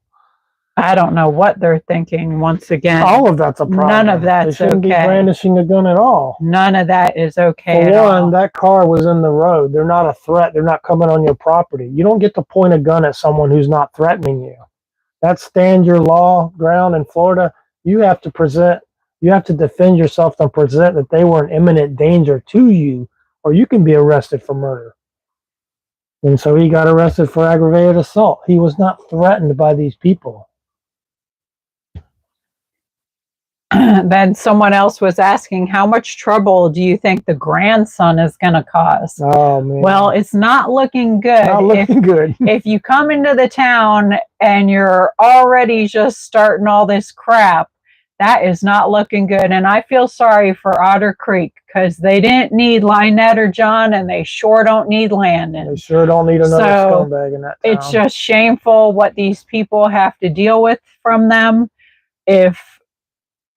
I don't know what they're thinking once again. All of that's a problem. None of that's okay. They shouldn't be brandishing a gun at all. None of that is okay For one, that car was in the road. They're not a threat. They're not coming on your property. You don't get to point a gun at someone who's not threatening you. That stand your law ground in Florida. You have to defend yourself and present that they were an imminent danger to you, or you can be arrested for murder. And so he got arrested for aggravated assault. He was not threatened by these people. Then someone else was asking, how much trouble do you think the grandson is going to cause? Oh, man. Well, it's not looking good. Not looking good. If you come into the town and you're already just starting all this crap, that is not looking good. And I feel sorry for Otter Creek, because they didn't need Lynette or John, and they sure don't need Landon. They sure don't need another scumbag in that town. It's just shameful what these people have to deal with from them. If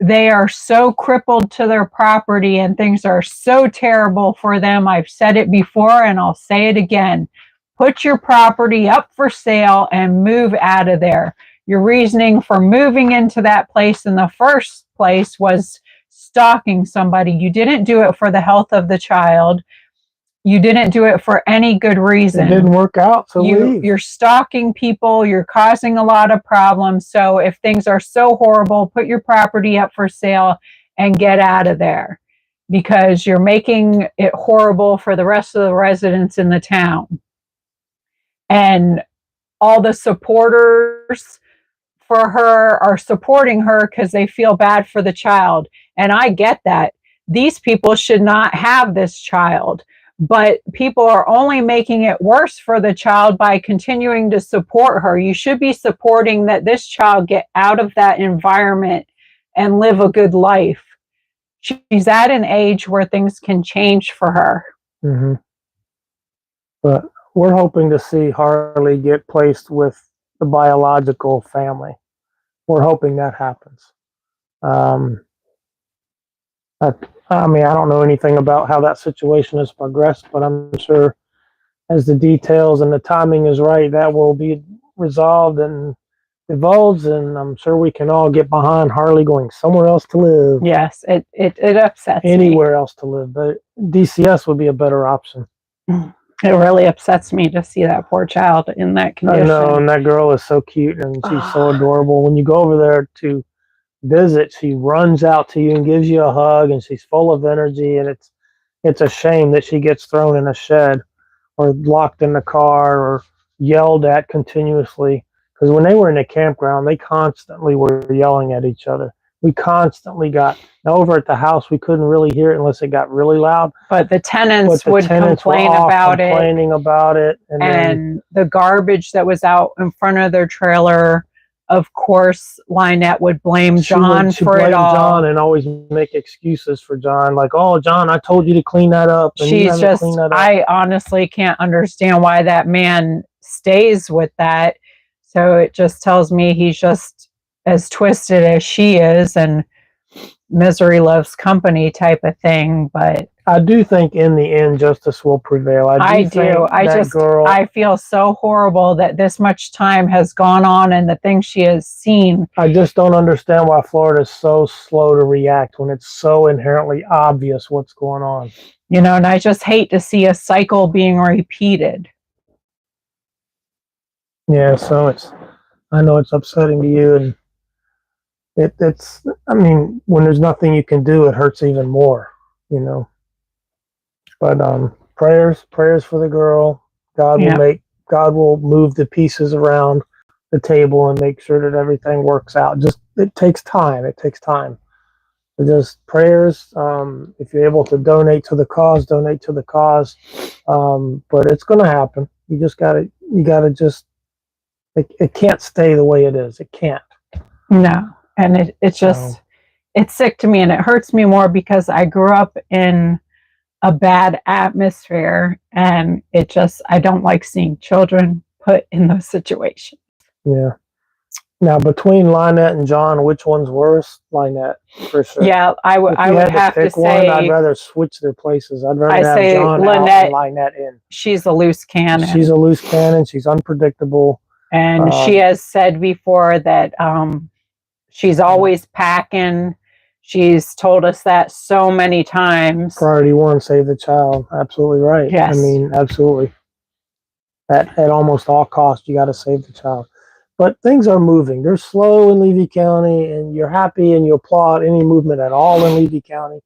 they are so crippled to their property and things are so terrible for them, I've said it before and I'll say it again. Put your property up for sale and move out of there. Your reasoning for moving into that place in the first place was stalking somebody. You didn't do it for the health of the child. You didn't do it for any good reason. It didn't work out, so you're stalking people. You're causing a lot of problems. So if things are so horrible, put your property up for sale and get out of there, because you're making it horrible for the rest of the residents in the town. And all the supporters for her are supporting her because they feel bad for the child. And I get that. These people should not have this child. But people are only making it worse for the child by continuing to support her. You should be supporting that this child get out of that environment and live a good life. She's at an age where things can change for her. Mm-hmm. But we're hoping to see Harley get placed with the biological family. We're hoping that happens. I mean, I don't know anything about how that situation has progressed, but I'm sure as the details and the timing is right, that will be resolved and divulged, and I'm sure we can all get behind Harley going somewhere else to live. Yes, it upsets me. Anywhere else to live, but DCS would be a better option. It really upsets me to see that poor child in that condition. I know, and that girl is so cute, and she's so adorable. When you go over there to visit, she runs out to you and gives you a hug, and she's full of energy, and it's a shame that she gets thrown in a shed or locked in the car or yelled at continuously, because when they were in the campground, they constantly were yelling at each other. We constantly got, over at the house, we couldn't really hear it unless it got really loud. But the tenants would complain about it. Complaining about it. And the garbage that was out in front of their trailer, of course, Lynette would blame John for it all. John and always make excuses for John, like, "Oh, John, I told you to clean that up." And she's just, I honestly can't understand why that man stays with that. So it just tells me he's just as twisted as she is, and misery loves company type of thing. But I do think in the end justice will prevail. I feel so horrible that this much time has gone on and the things she has seen. I just don't understand why Florida is so slow to react when it's so inherently obvious what's going on. And I just hate to see a cycle being repeated. Yeah, so I know it's upsetting to you, and it's, I mean, when there's nothing you can do, it hurts even more, But prayers for the girl. God will make God will move the pieces around the table and make sure that everything works out. Just it takes time. It takes time. Just prayers. If you're able to donate to the cause, donate to the cause. But it's going to happen. You just gotta. You gotta just. It can't stay the way it is. It can't. No, and it's just it's sick to me, and it hurts me more because I grew up in a bad atmosphere, and I don't like seeing children put in those situations. Yeah. Now, between Lynette and John, which one's worse? Lynette, for sure. Yeah, I would have to say, I'd rather switch their places. I'd rather have say John out and Lynette in. She's a loose cannon. She's a loose cannon. She's unpredictable. And she has said before that she's always packing. She's told us that so many times. Priority one, save the child. Absolutely right. Yes. I mean, absolutely. At almost all costs, you got to save the child. But things are moving. They're slow in Levy County, and you're happy and you applaud any movement at all in Levy County.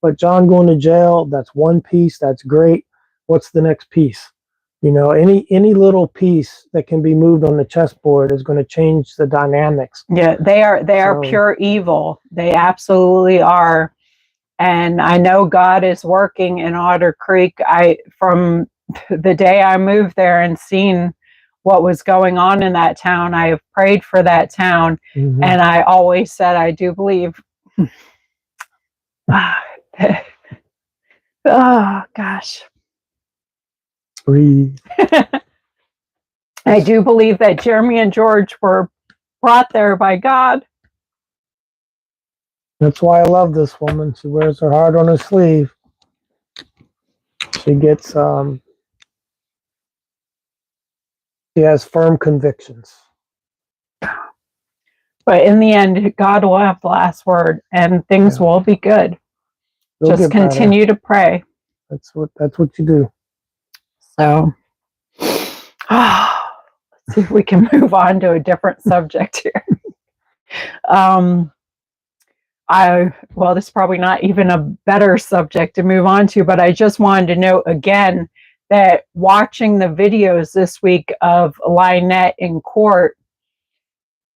But John going to jail, that's one piece. That's great. What's the next piece? You know, any little piece that can be moved on the chessboard is going to change the dynamics. Yeah, they are pure evil. They absolutely are. And I know God is working in Otter Creek. From the day I moved there and seen what was going on in that town, I have prayed for that town. Mm-hmm. And I always said, I do believe. Oh, gosh. Breathe. I do believe that Jeremy and George were brought there by God. That's why I love this woman. She wears her heart on her sleeve. She gets, she has firm convictions. But in the end, God will have the last word, and things will be good. Just continue to pray. That's what you do. So, let's see if we can move on to a different subject here. This is probably not even a better subject to move on to, but I just wanted to note again that watching the videos this week of Lynette in court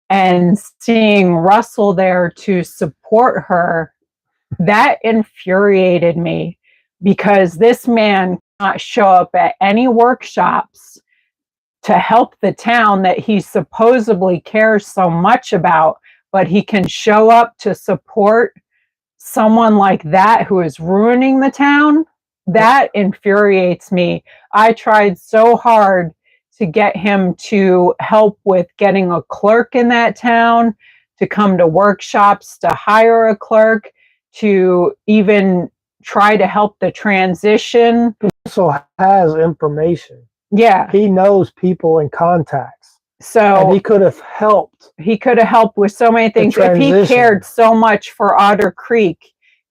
and seeing Russell there to support her, that infuriated me, because this man not show up at any workshops to help the town that he supposedly cares so much about, but he can show up to support someone like that who is ruining the town. That infuriates me. I tried so hard to get him to help with getting a clerk in that town, to come to workshops, to hire a clerk, to even try to help the transition. He also has information. Yeah. He knows people and contacts. So and he could have helped. He could have helped with so many things. If he cared so much for Otter Creek,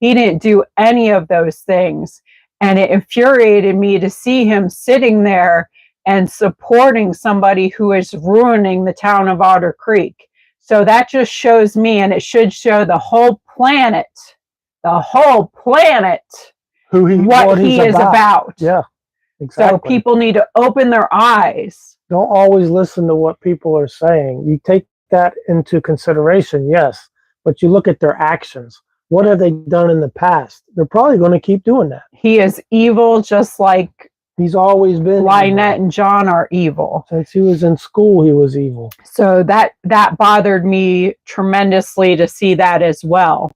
he didn't do any of those things. And it infuriated me to see him sitting there and supporting somebody who is ruining the town of Otter Creek. So that just shows me, and it should show the whole planet, what he is about. Yeah, exactly. So people need to open their eyes. Don't always listen to what people are saying. You take that into consideration, yes, but you look at their actions. What have they done in the past? They're probably going to keep doing that. He is evil, just like he's always been. Lynette and John are evil. Since he was in school, he was evil. So that bothered me tremendously to see that as well.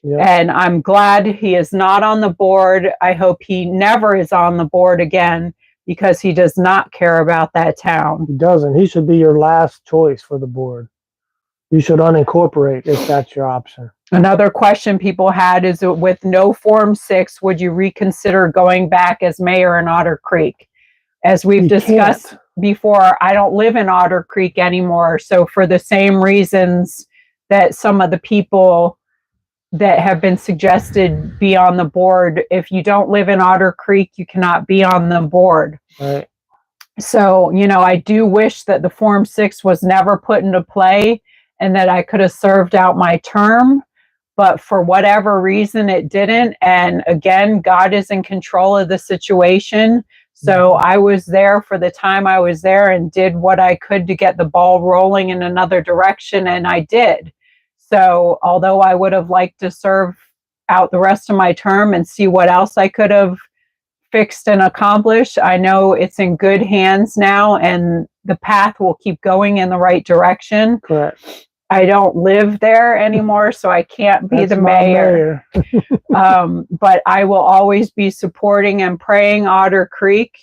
Yep. And I'm glad he is not on the board. I hope he never is on the board again, because he does not care about that town. He doesn't. He should be your last choice for the board. You should unincorporate if that's your option. Another question people had is, with no Form 6, would you reconsider going back as mayor in Otter Creek? As we've discussed before, I don't live in Otter Creek anymore. So for the same reasons that some of the people that have been suggested be on the board, if you don't live in Otter Creek, you cannot be on the board. Right. So, I do wish that the Form 6 was never put into play and that I could have served out my term. But for whatever reason, it didn't. And again, God is in control of the situation. So I was there for the time I was there and did what I could to get the ball rolling in another direction, and I did. So although I would have liked to serve out the rest of my term and see what else I could have fixed and accomplished, I know it's in good hands now, and the path will keep going in the right direction. Correct. I don't live there anymore, so I can't be the mayor. But I will always be supporting and praying Otter Creek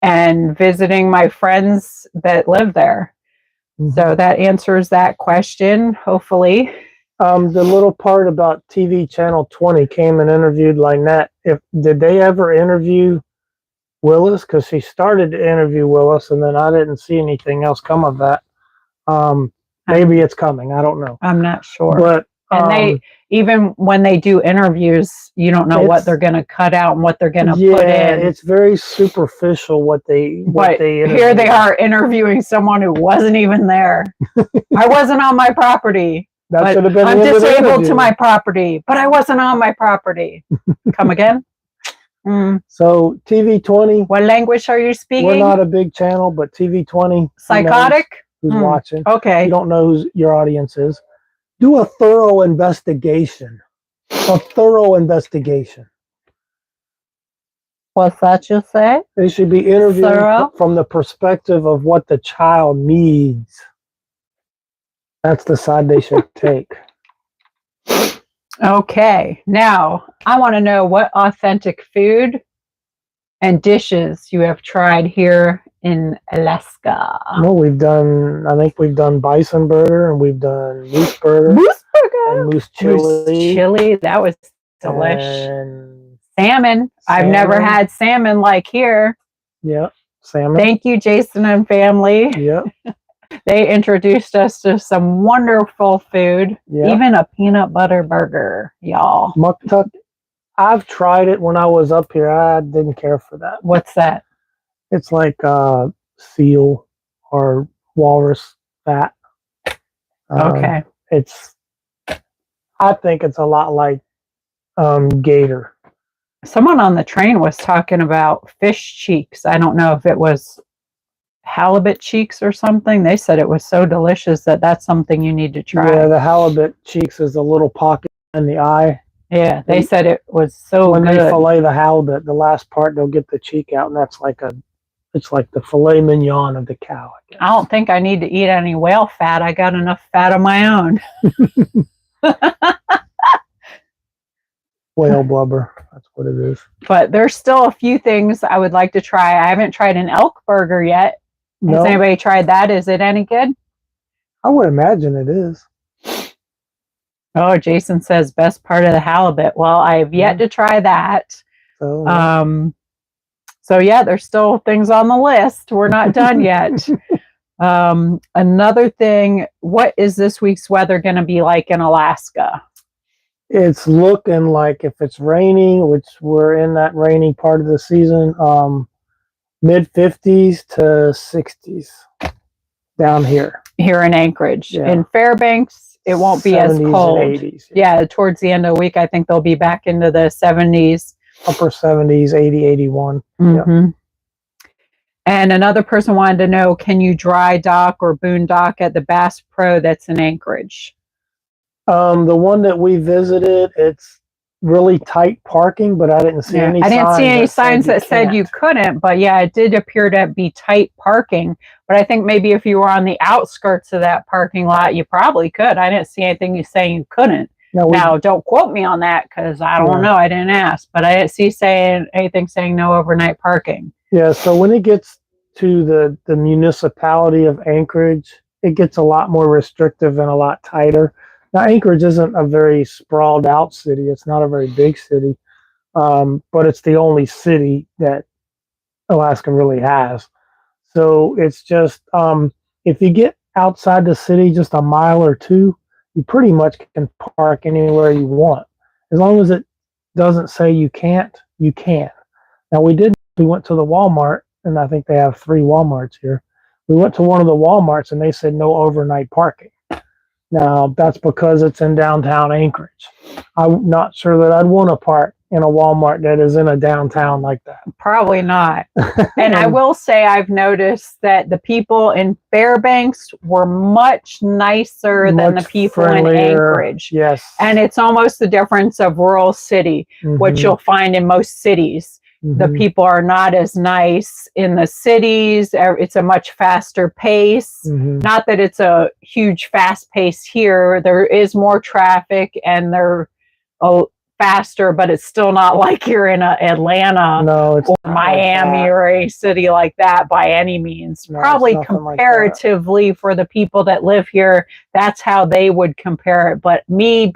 and visiting my friends that live there. Mm-hmm. So that answers that question, hopefully. The little part about TV Channel 20 came and interviewed Lynette. Did they ever interview Willis? Because she started to interview Willis, and then I didn't see anything else come of that. Maybe it's coming. I don't know. I'm not sure. But and even when they do interviews, you don't know what they're going to cut out and what they're going to put in. It's very superficial what they here they are interviewing someone who wasn't even there. I wasn't on my property. That should have been. I'm disabled to my property, but I wasn't on my property. Come again? So TV 20. What language are you speaking? We're not a big channel, but TV 20. Psychotic. Who's watching? Okay. You don't know who your audience is. Do a thorough investigation. A thorough investigation. What's that you say? They should be interviewing from the perspective of what the child needs. That's the side they should take. Okay. Now, I want to know what authentic food and dishes you have tried here in Alaska. Well, I think we've done bison burger, and we've done moose burger. Moose burger? And moose chili. Moose chili. That was delish. And salmon. I've never had salmon like here. Yeah, salmon. Thank you, Jason and family. Yeah. They introduced us to some wonderful food. Yeah. Even a peanut butter burger, y'all. Muktuk. I've tried it when I was up here. I didn't care for that. What's that? It's like seal or walrus fat. Okay. I think it's a lot like gator. Someone on the train was talking about fish cheeks. I don't know if it was halibut cheeks or something. They said it was so delicious that's something you need to try. Yeah, the halibut cheeks is a little pocket in the eye. Yeah, they said it was so when good. They fillet the halibut, the last part they'll get the cheek out, and it's like the filet mignon of the cow. I don't think I need to eat any whale fat. I got enough fat of my own. Whale blubber. That's what it is. But there's still a few things I would like to try. I haven't tried an elk burger yet. No. Has anybody tried that? Is it any good? I would imagine it is. Oh, Jason says best part of the halibut. Well, I have yet to try that. So yeah, there's still things on the list. We're not done yet. Another thing, what is this week's weather going to be like in Alaska? It's looking like, if it's raining, which we're in that rainy part of the season, mid 50s to 60s down here. Here in Anchorage. Yeah. In Fairbanks, it won't be as cold. 80s, yeah, towards the end of the week, I think they'll be back into the 70s. Upper 70s, 80, 81. Mm-hmm. Yep. And another person wanted to know, can you dry dock or boondock at the Bass Pro that's in Anchorage? The one that we visited, it's really tight parking, but I didn't see any signs. I didn't see any signs that said you couldn't, but yeah, it did appear to be tight parking. But I think maybe if you were on the outskirts of that parking lot, you probably could. I didn't see anything saying you couldn't. Now, don't quote me on that because I don't know. I didn't ask, but I didn't see anything saying no overnight parking. Yeah, so when it gets to the municipality of Anchorage, it gets a lot more restrictive and a lot tighter. Now, Anchorage isn't a very sprawled out city. It's not a very big city, but it's the only city that Alaska really has. So it's just, if you get outside the city just a mile or two, you pretty much can park anywhere you want. As long as it doesn't say you can't, you can. Now, we went to the Walmart, and I think they have 3 Walmarts here. We went to one of the Walmarts, and they said no overnight parking. Now, that's because it's in downtown Anchorage. I'm not sure that I'd want to park in a Walmart that is in a downtown like that. Probably not. And I will say I've noticed that the people in Fairbanks were much nicer than the people friendlier. in Anchorage. Yes. And it's almost the difference of rural city, what you'll find in most cities. The people are not as nice in the cities. It's a much faster pace. Not that it's a huge fast pace here. There is more traffic and they're faster, but it's still not like you're in Atlanta or Miami or a city like that by any means. No, probably comparatively like for the people that live here, that's how they would compare it. But me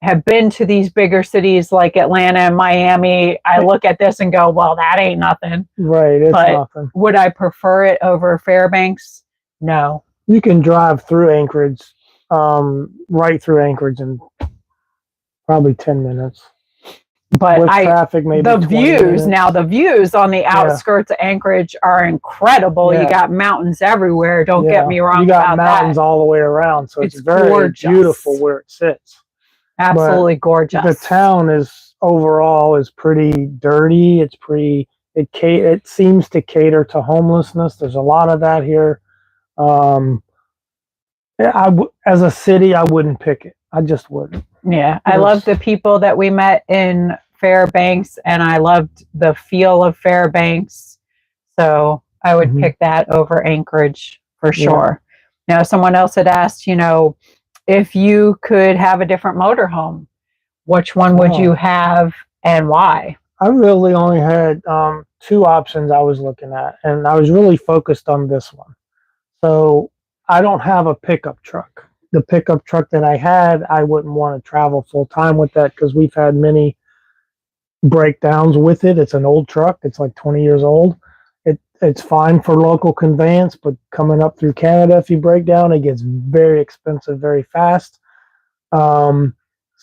have been to these bigger cities like Atlanta and Miami, I look at this and go, well, that ain't nothing. Right, it's nothing. Would I prefer it over Fairbanks? No. You can drive through Anchorage, right through Anchorage in probably 10 minutes. But with traffic, maybe the views on the outskirts of Anchorage are incredible. You got mountains everywhere. Don't get me wrong. You got mountains all the way around, so it's very gorgeous. Beautiful where it sits. Absolutely gorgeous. The town is overall pretty dirty. It's pretty. It seems to cater to homelessness. There's a lot of that here. As a city, I wouldn't pick it. I just wouldn't. Yeah, I love the people that we met in Fairbanks, and I loved the feel of Fairbanks. So I would pick that over Anchorage for sure. Now, someone else had asked, if you could have a different motorhome, which one would you have and why? I really only had 2 options I was looking at, and I was really focused on this one. So I don't have a pickup truck. The pickup truck that I had, I wouldn't want to travel full time with that because we've had many breakdowns with it. It's an old truck. It's like 20 years old. It's fine for local conveyance, but coming up through Canada, if you break down, it gets very expensive very fast. So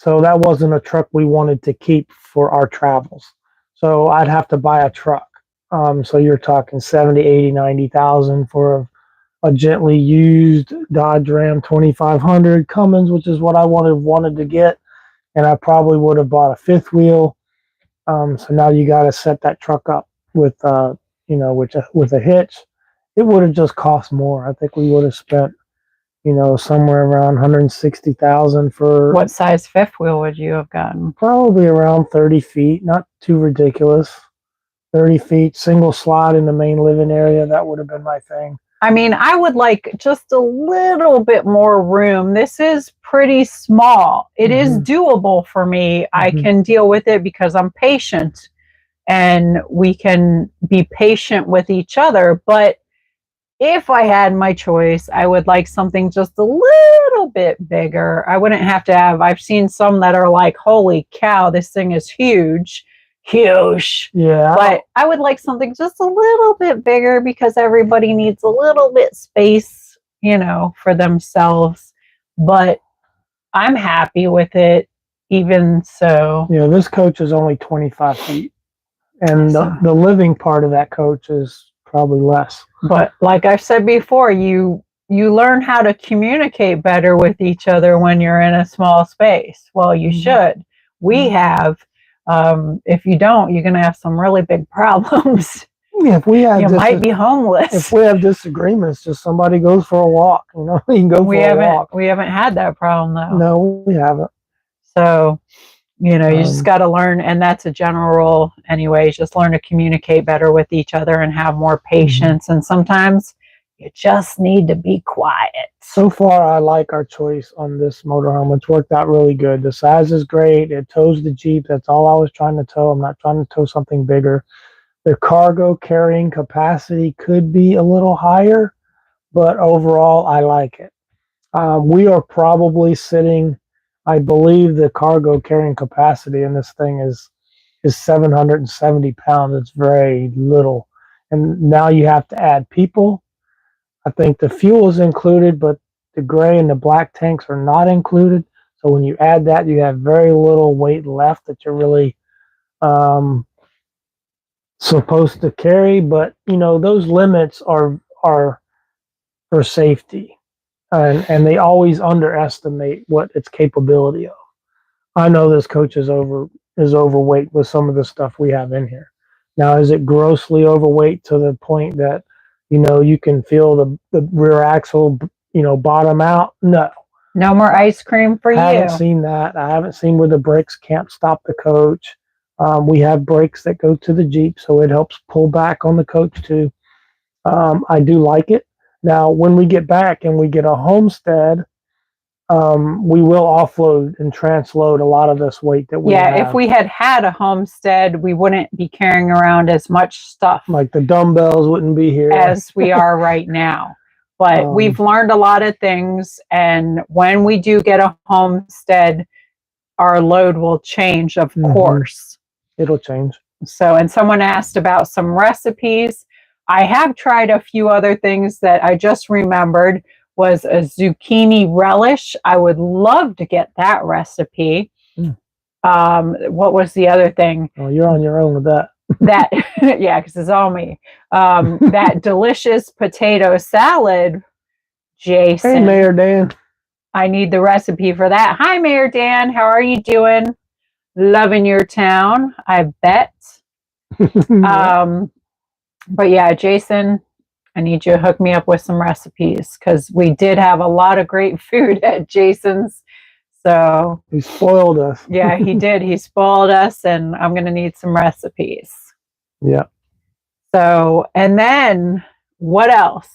that wasn't a truck we wanted to keep for our travels. So I'd have to buy a truck. So you're talking 70, 80, 90,000 for a gently used Dodge Ram 2500 Cummins, which is what I wanted to get. And I probably would have bought a 5th wheel. So now you got to set that truck up with, with a hitch. It would have just cost more. I think we would have spent, somewhere around 160,000 for. What size 5th wheel would you have gotten? Probably around 30 feet, not too ridiculous. 30 feet, single slot in the main living area. That would have been my thing. I mean, I would like just a little bit more room. This is pretty small. It is doable for me. I can deal with it because I'm patient and we can be patient with each other. But if I had my choice, I would like something just a little bit bigger. I wouldn't have to have, I've seen some that are like, holy cow, this thing is huge. Yeah, but I would like something just a little bit bigger because everybody needs a little bit space, for themselves. But I'm happy with it, even so. Yeah, this coach is only 25 feet, and the living part of that coach is probably less. But like I've said before, you learn how to communicate better with each other when you're in a small space. Well, you should. We have. If you don't, you're going to have some really big problems. Yeah, if we have, you might be homeless. If we have disagreements, just somebody goes for a walk. You can go for a walk. We haven't had that problem though. No, we haven't. So, you just got to learn, and that's a general rule, anyways. Just learn to communicate better with each other and have more patience. And sometimes you just need to be quiet. So far, I like our choice on this motorhome. It's worked out really good. The size is great. It tows the Jeep. That's all I was trying to tow. I'm not trying to tow something bigger. The cargo carrying capacity could be a little higher, but overall, I like it. We are probably sitting, I believe the cargo carrying capacity in this thing is 770 pounds. It's very little. And now you have to add people. I think the fuel is included, but the gray and the black tanks are not included. So when you add that, you have very little weight left that you're really supposed to carry. But, those limits are for safety. And they always underestimate what its capability of. I know this coach is is overweight with some of the stuff we have in here. Now, is it grossly overweight to the point that, you can feel the rear axle, bottom out? No. No more ice cream for I you. haven't seen that. I haven't seen where the brakes can't stop the coach. We have brakes that go to the Jeep, so it helps pull back on the coach too. I do like it. Now, when we get back and we get a homestead, we will offload and transload a lot of this weight that we have. If we had a homestead, we wouldn't be carrying around as much stuff. Like the dumbbells wouldn't be here. As we are right now. But we've learned a lot of things, and when we do get a homestead, our load will change, of course. It'll change. So, and someone asked about some recipes. I have tried a few other things that I just remembered was a zucchini relish. I would love to get that recipe. What was the other thing? Oh, you're on your own with that. Yeah, because it's all me. That delicious potato salad, Jason. Hey, Mayor Dan. I need the recipe for that. Hi, Mayor Dan. How are you doing? Loving your town, I bet. But yeah, Jason, I need you to hook me up with some recipes because we did have a lot of great food at Jason's. So he spoiled us. Yeah, he did. He spoiled us, and I'm going to need some recipes. Yeah. So, and then what else?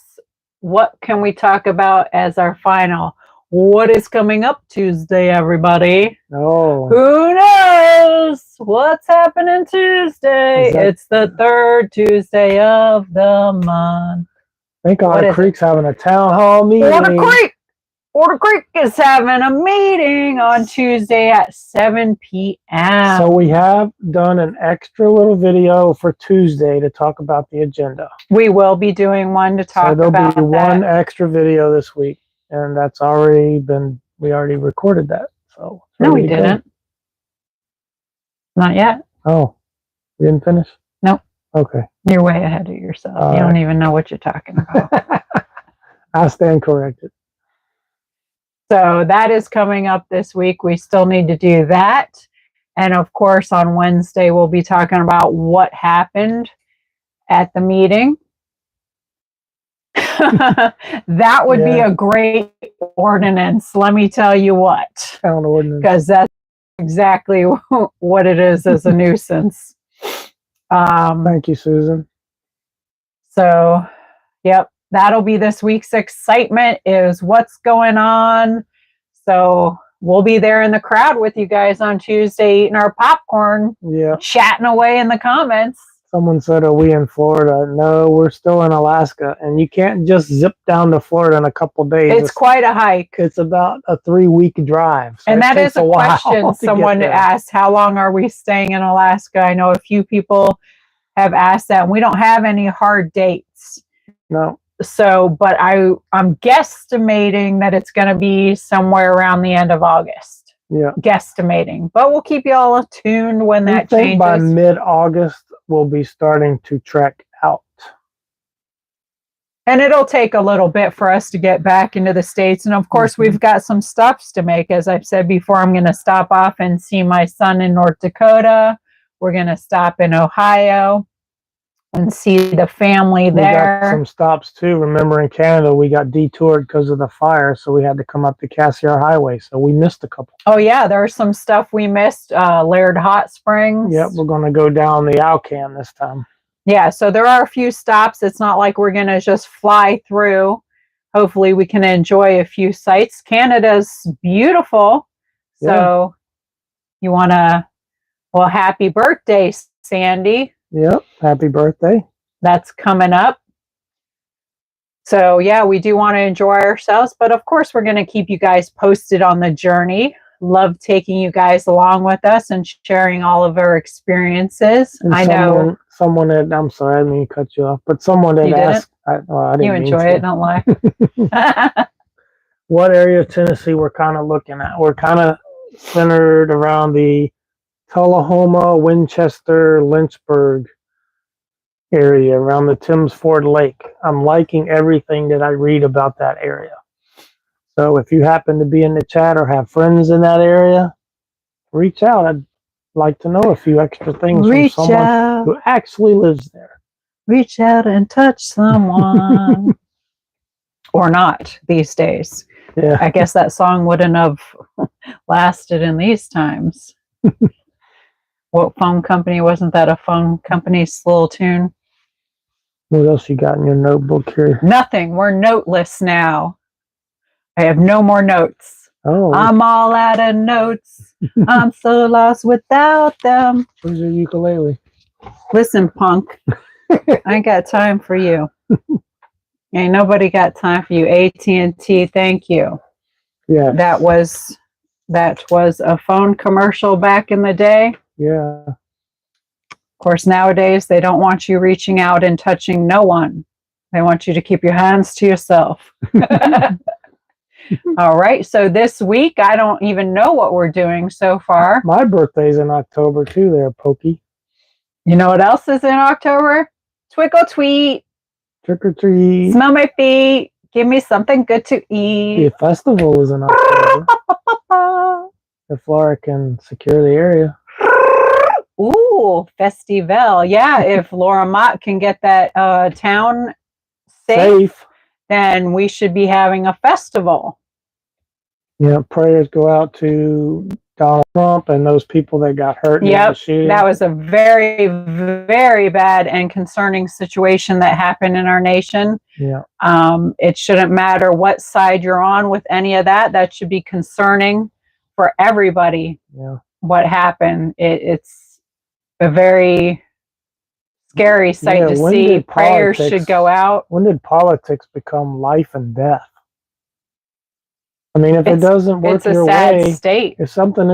What can we talk about as our final? What is coming up Tuesday, everybody? Oh. Who knows what's happening Tuesday? It's the third Tuesday of the month. I think Otter Creek's having a town hall meeting. Otter Creek is having a meeting on Tuesday at 7 p.m. So we have done an extra little video for Tuesday to talk about the agenda. We will be doing one to talk about that. So there'll be one extra video this week, and that's already been, we already recorded that. So no, we didn't. Not yet. Oh, we didn't finish? Nope. Okay. You're way ahead of yourself. You don't even know what you're talking about. I stand corrected. So that is coming up this week. We still need to do that. And of course, on Wednesday, we'll be talking about what happened at the meeting. That would be a great ordinance. Let me tell you what. Town ordinance. Because that's exactly what it is as a nuisance. Thank you, Susan. So, yep. That'll be this week's excitement is what's going on. So we'll be there in the crowd with you guys on Tuesday eating our popcorn, chatting away in the comments. Someone said, are we in Florida? No, we're still in Alaska. And you can't just zip down to Florida in a couple of days. It's quite a hike. It's about a 3-week drive. So and that is a question someone asked, how long are we staying in Alaska? I know a few people have asked that. And we don't have any hard dates. No. So, but I'm guesstimating that it's going to be somewhere around the end of August. Yeah. Guesstimating. But we'll keep you all attuned when that changes. By mid-August, we'll be starting to trek out. And it'll take a little bit for us to get back into the States. And of course, we've got some stops to make. As I've said before, I'm going to stop off and see my son in North Dakota. We're going to stop in Ohio and see the family there. We got some stops too. Remember, in Canada, we got detoured because of the fire, so we had to come up the Cassiar Highway. So we missed a couple. Oh yeah, there's some stuff we missed. Laird Hot Springs. Yep, we're going to go down the Alcan this time. Yeah, so there are a few stops. It's not like we're going to just fly through. Hopefully, we can enjoy a few sights. Canada's beautiful. So you want to, well, happy birthday, Sandy. Yep, happy birthday. That's coming up. So, yeah, we do want to enjoy ourselves. But, of course, we're going to keep you guys posted on the journey. Love taking you guys along with us and sharing all of our experices. And someone had, I'm sorry, I didn't mean to cut you off, but someone had asked. I didn't you enjoy it, don't lie. What area of Tennessee we're kind of looking at? We're kind of centered around the Tullahoma, Winchester, Lynchburg area around the Timms Ford Lake. I'm liking everything that I read about that area. So if you happen to be in the chat or have friends in that area, reach out. like to know a few extra things Reach from someone out. who actually lives there. Reach out and touch someone. Or not these days. Yeah. I guess that song wouldn't have lasted in these times. What phone company? Wasn't that a phone company's little tune? What else you got in your notebook here? Nothing. We're noteless now. I have no more notes. Oh, I'm all out of notes. I'm so lost without them. where's your ukulele? Listen, punk. I ain't got time for you. Ain't nobody got time for you. AT&T, thank you. Yeah. That was a phone commercial back in the day. Yeah. Of course, nowadays they don't want you reaching out and touching no one. They want you to keep your hands to yourself. All right. So this week, I don't even know what we're doing so far. My birthday's in October too there, Pokey. You know what else is in October? Twinkle tweet. Trick or treat. Smell my feet. Give me something good to eat. The festival is in October. If Laura can secure the area. Ooh, festival. Yeah, if Laura Mott can get that town safe, then we should be having a festival. Yeah, prayers go out to Donald Trump and those people that got hurt in the shooting. That was a very, very bad and concerning situation that happened in our nation. Yeah. It shouldn't matter what side you're on with any of that. That should be concerning for everybody. Yeah. What happened. It's a very scary sight to see. Prayers should go out. When did politics become life and death? I mean, if it doesn't work your way, state. If something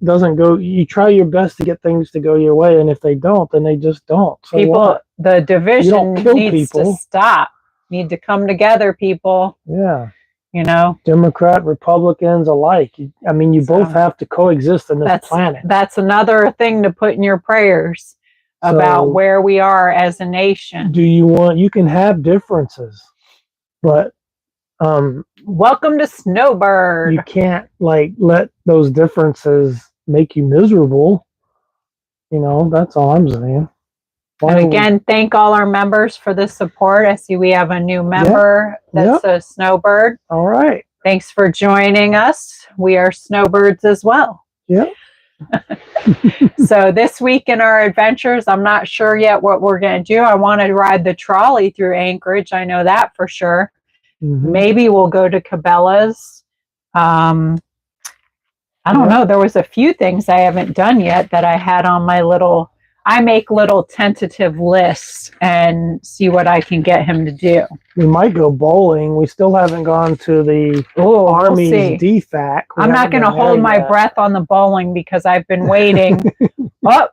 doesn't go, you try your best to get things to go your way, and if they don't, then they just don't. So people, the division needs to stop. Need to come together, people. Yeah. You know, Democrat, Republicans alike. I mean, you both have to coexist on this planet. That's another thing to put in your prayers about where we are as a nation. You can have differences, but welcome to Snowbird. You can't let those differences make you miserable. You know, that's all I'm saying. And again, thank all our members for the support. I see we have a new member that's a Snowbird. All right. Thanks for joining us. We are Snowbirds as well. Yep. So this week in our adventures, I'm not sure yet what we're going to do. I want to ride the trolley through Anchorage. I know that for sure. Mm-hmm. Maybe we'll go to Cabela's. I don't know. There was a few things I haven't done yet that I had on my I make little tentative lists and see what I can get him to do. We might go bowling. We still haven't gone to the Army's DFAC. I'm not going to hold my breath on the bowling because I've been waiting. Oh,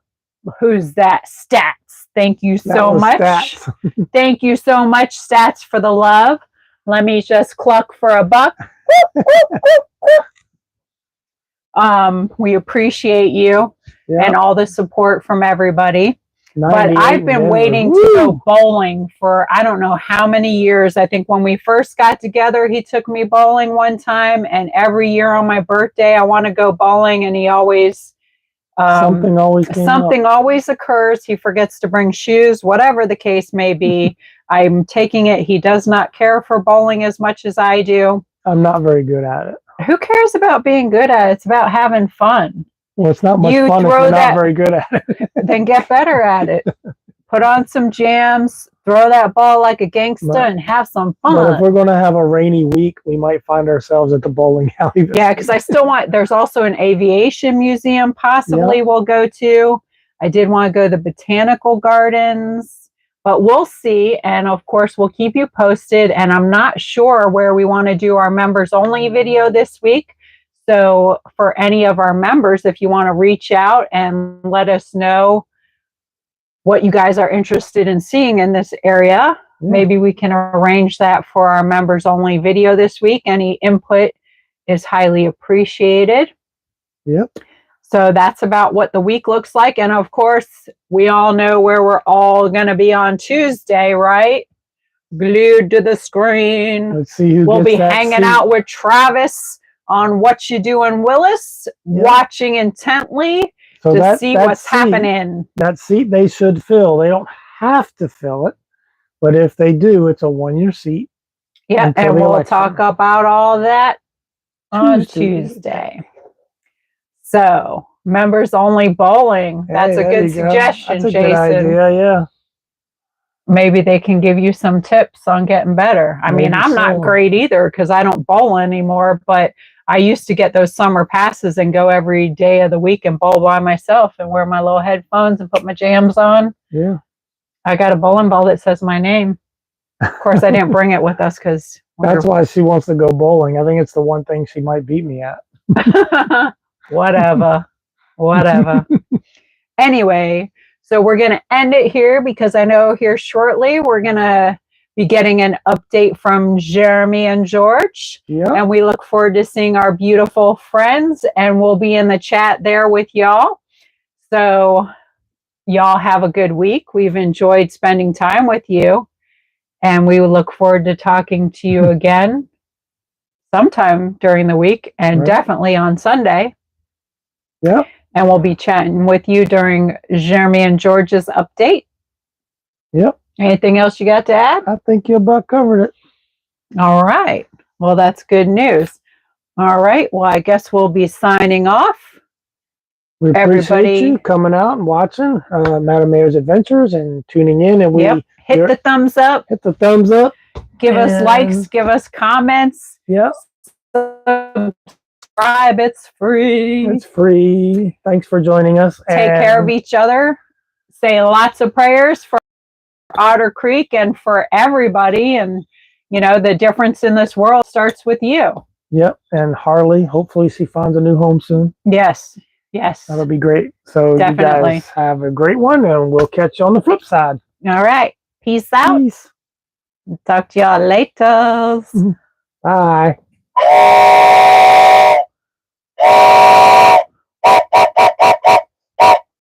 who's that? Stats. Thank you so much. Thank you so much, Stats, for the love. Let me just cluck for a buck. We appreciate you and all the support from everybody. But I've been waiting to go bowling for I don't know how many years. I think when we first got together, he took me bowling one time, and every year on my birthday, I want to go bowling, and he always something always occurs. He forgets to bring shoes, whatever the case may be. I'm taking it he does not care for bowling as much as I do. I'm not very good at it. Who cares about being good at it? It's about having fun. Well, it's not much fun if you're not very good at it. Then get better at it. Put on some jams, throw that ball like a gangster, and have some fun. But if we're going to have a rainy week, we might find ourselves at the bowling alley. Yeah, because I still there's also an aviation museum possibly we'll go to. I did want to go to the botanical gardens, but we'll see. And of course, we'll keep you posted. And I'm not sure where we want to do our members only video this week. So for any of our members, if you want to reach out and let us know what you guys are interested in seeing in this area, maybe we can arrange that for our members only video this week. Any input is highly appreciated. Yep. So that's about what the week looks like. And of course, we all know where we're all going to be on Tuesday, right? Glued to the screen. Let's see who we'll be hanging out with Travis on What You Doing Willis, watching intently So to see what's happening. That seat they should fill. They don't have to fill it, but if they do, it's a 1-year seat. Yeah, and we'll talk about all that on Tuesday. So, members only bowling. That's a good suggestion, That's a Jason. good idea, yeah. Maybe they can give you some tips on getting better. I mean, I'm not great either because I don't bowl anymore, but I used to get those summer passes and go every day of the week and bowl by myself and wear my little headphones and put my jams on. Yeah. I got a bowling ball that says my name. Of course, I didn't bring it with us because... That's why she wants to go bowling. I think it's the one thing she might beat me at. Whatever. Anyway, so we're going to end it here because I know here shortly we're going to be getting an update from Jeremy and George. Yeah. And we look forward to seeing our beautiful friends, and we'll be in the chat there with y'all. So y'all have a good week. We've enjoyed spending time with you, and we look forward to talking to you again sometime during the week, and definitely on Sunday. Yep. And we'll be chatting with you during Jeremy and George's update. Yep. Anything else you got to add? I think you about covered it. All right. Well, that's good news. All right. Well, I guess we'll be signing off. We appreciate you coming out and watching Madam Mayor's Adventures and tuning in. And we hit the thumbs up. Hit the thumbs up. Give us likes. Give us comments. Yep. Subscribe. It's free. It's free. Thanks for joining us. Take care of each other. Say lots of prayers for Otter Creek and for everybody. And, you know, the difference in this world starts with you. Yep. And Harley, hopefully she finds a new home soon. Yes. Yes. That'll be great. So definitely. You guys have a great one, and we'll catch you on the flip side. All right. Peace out. Peace. Talk to y'all later. Bye.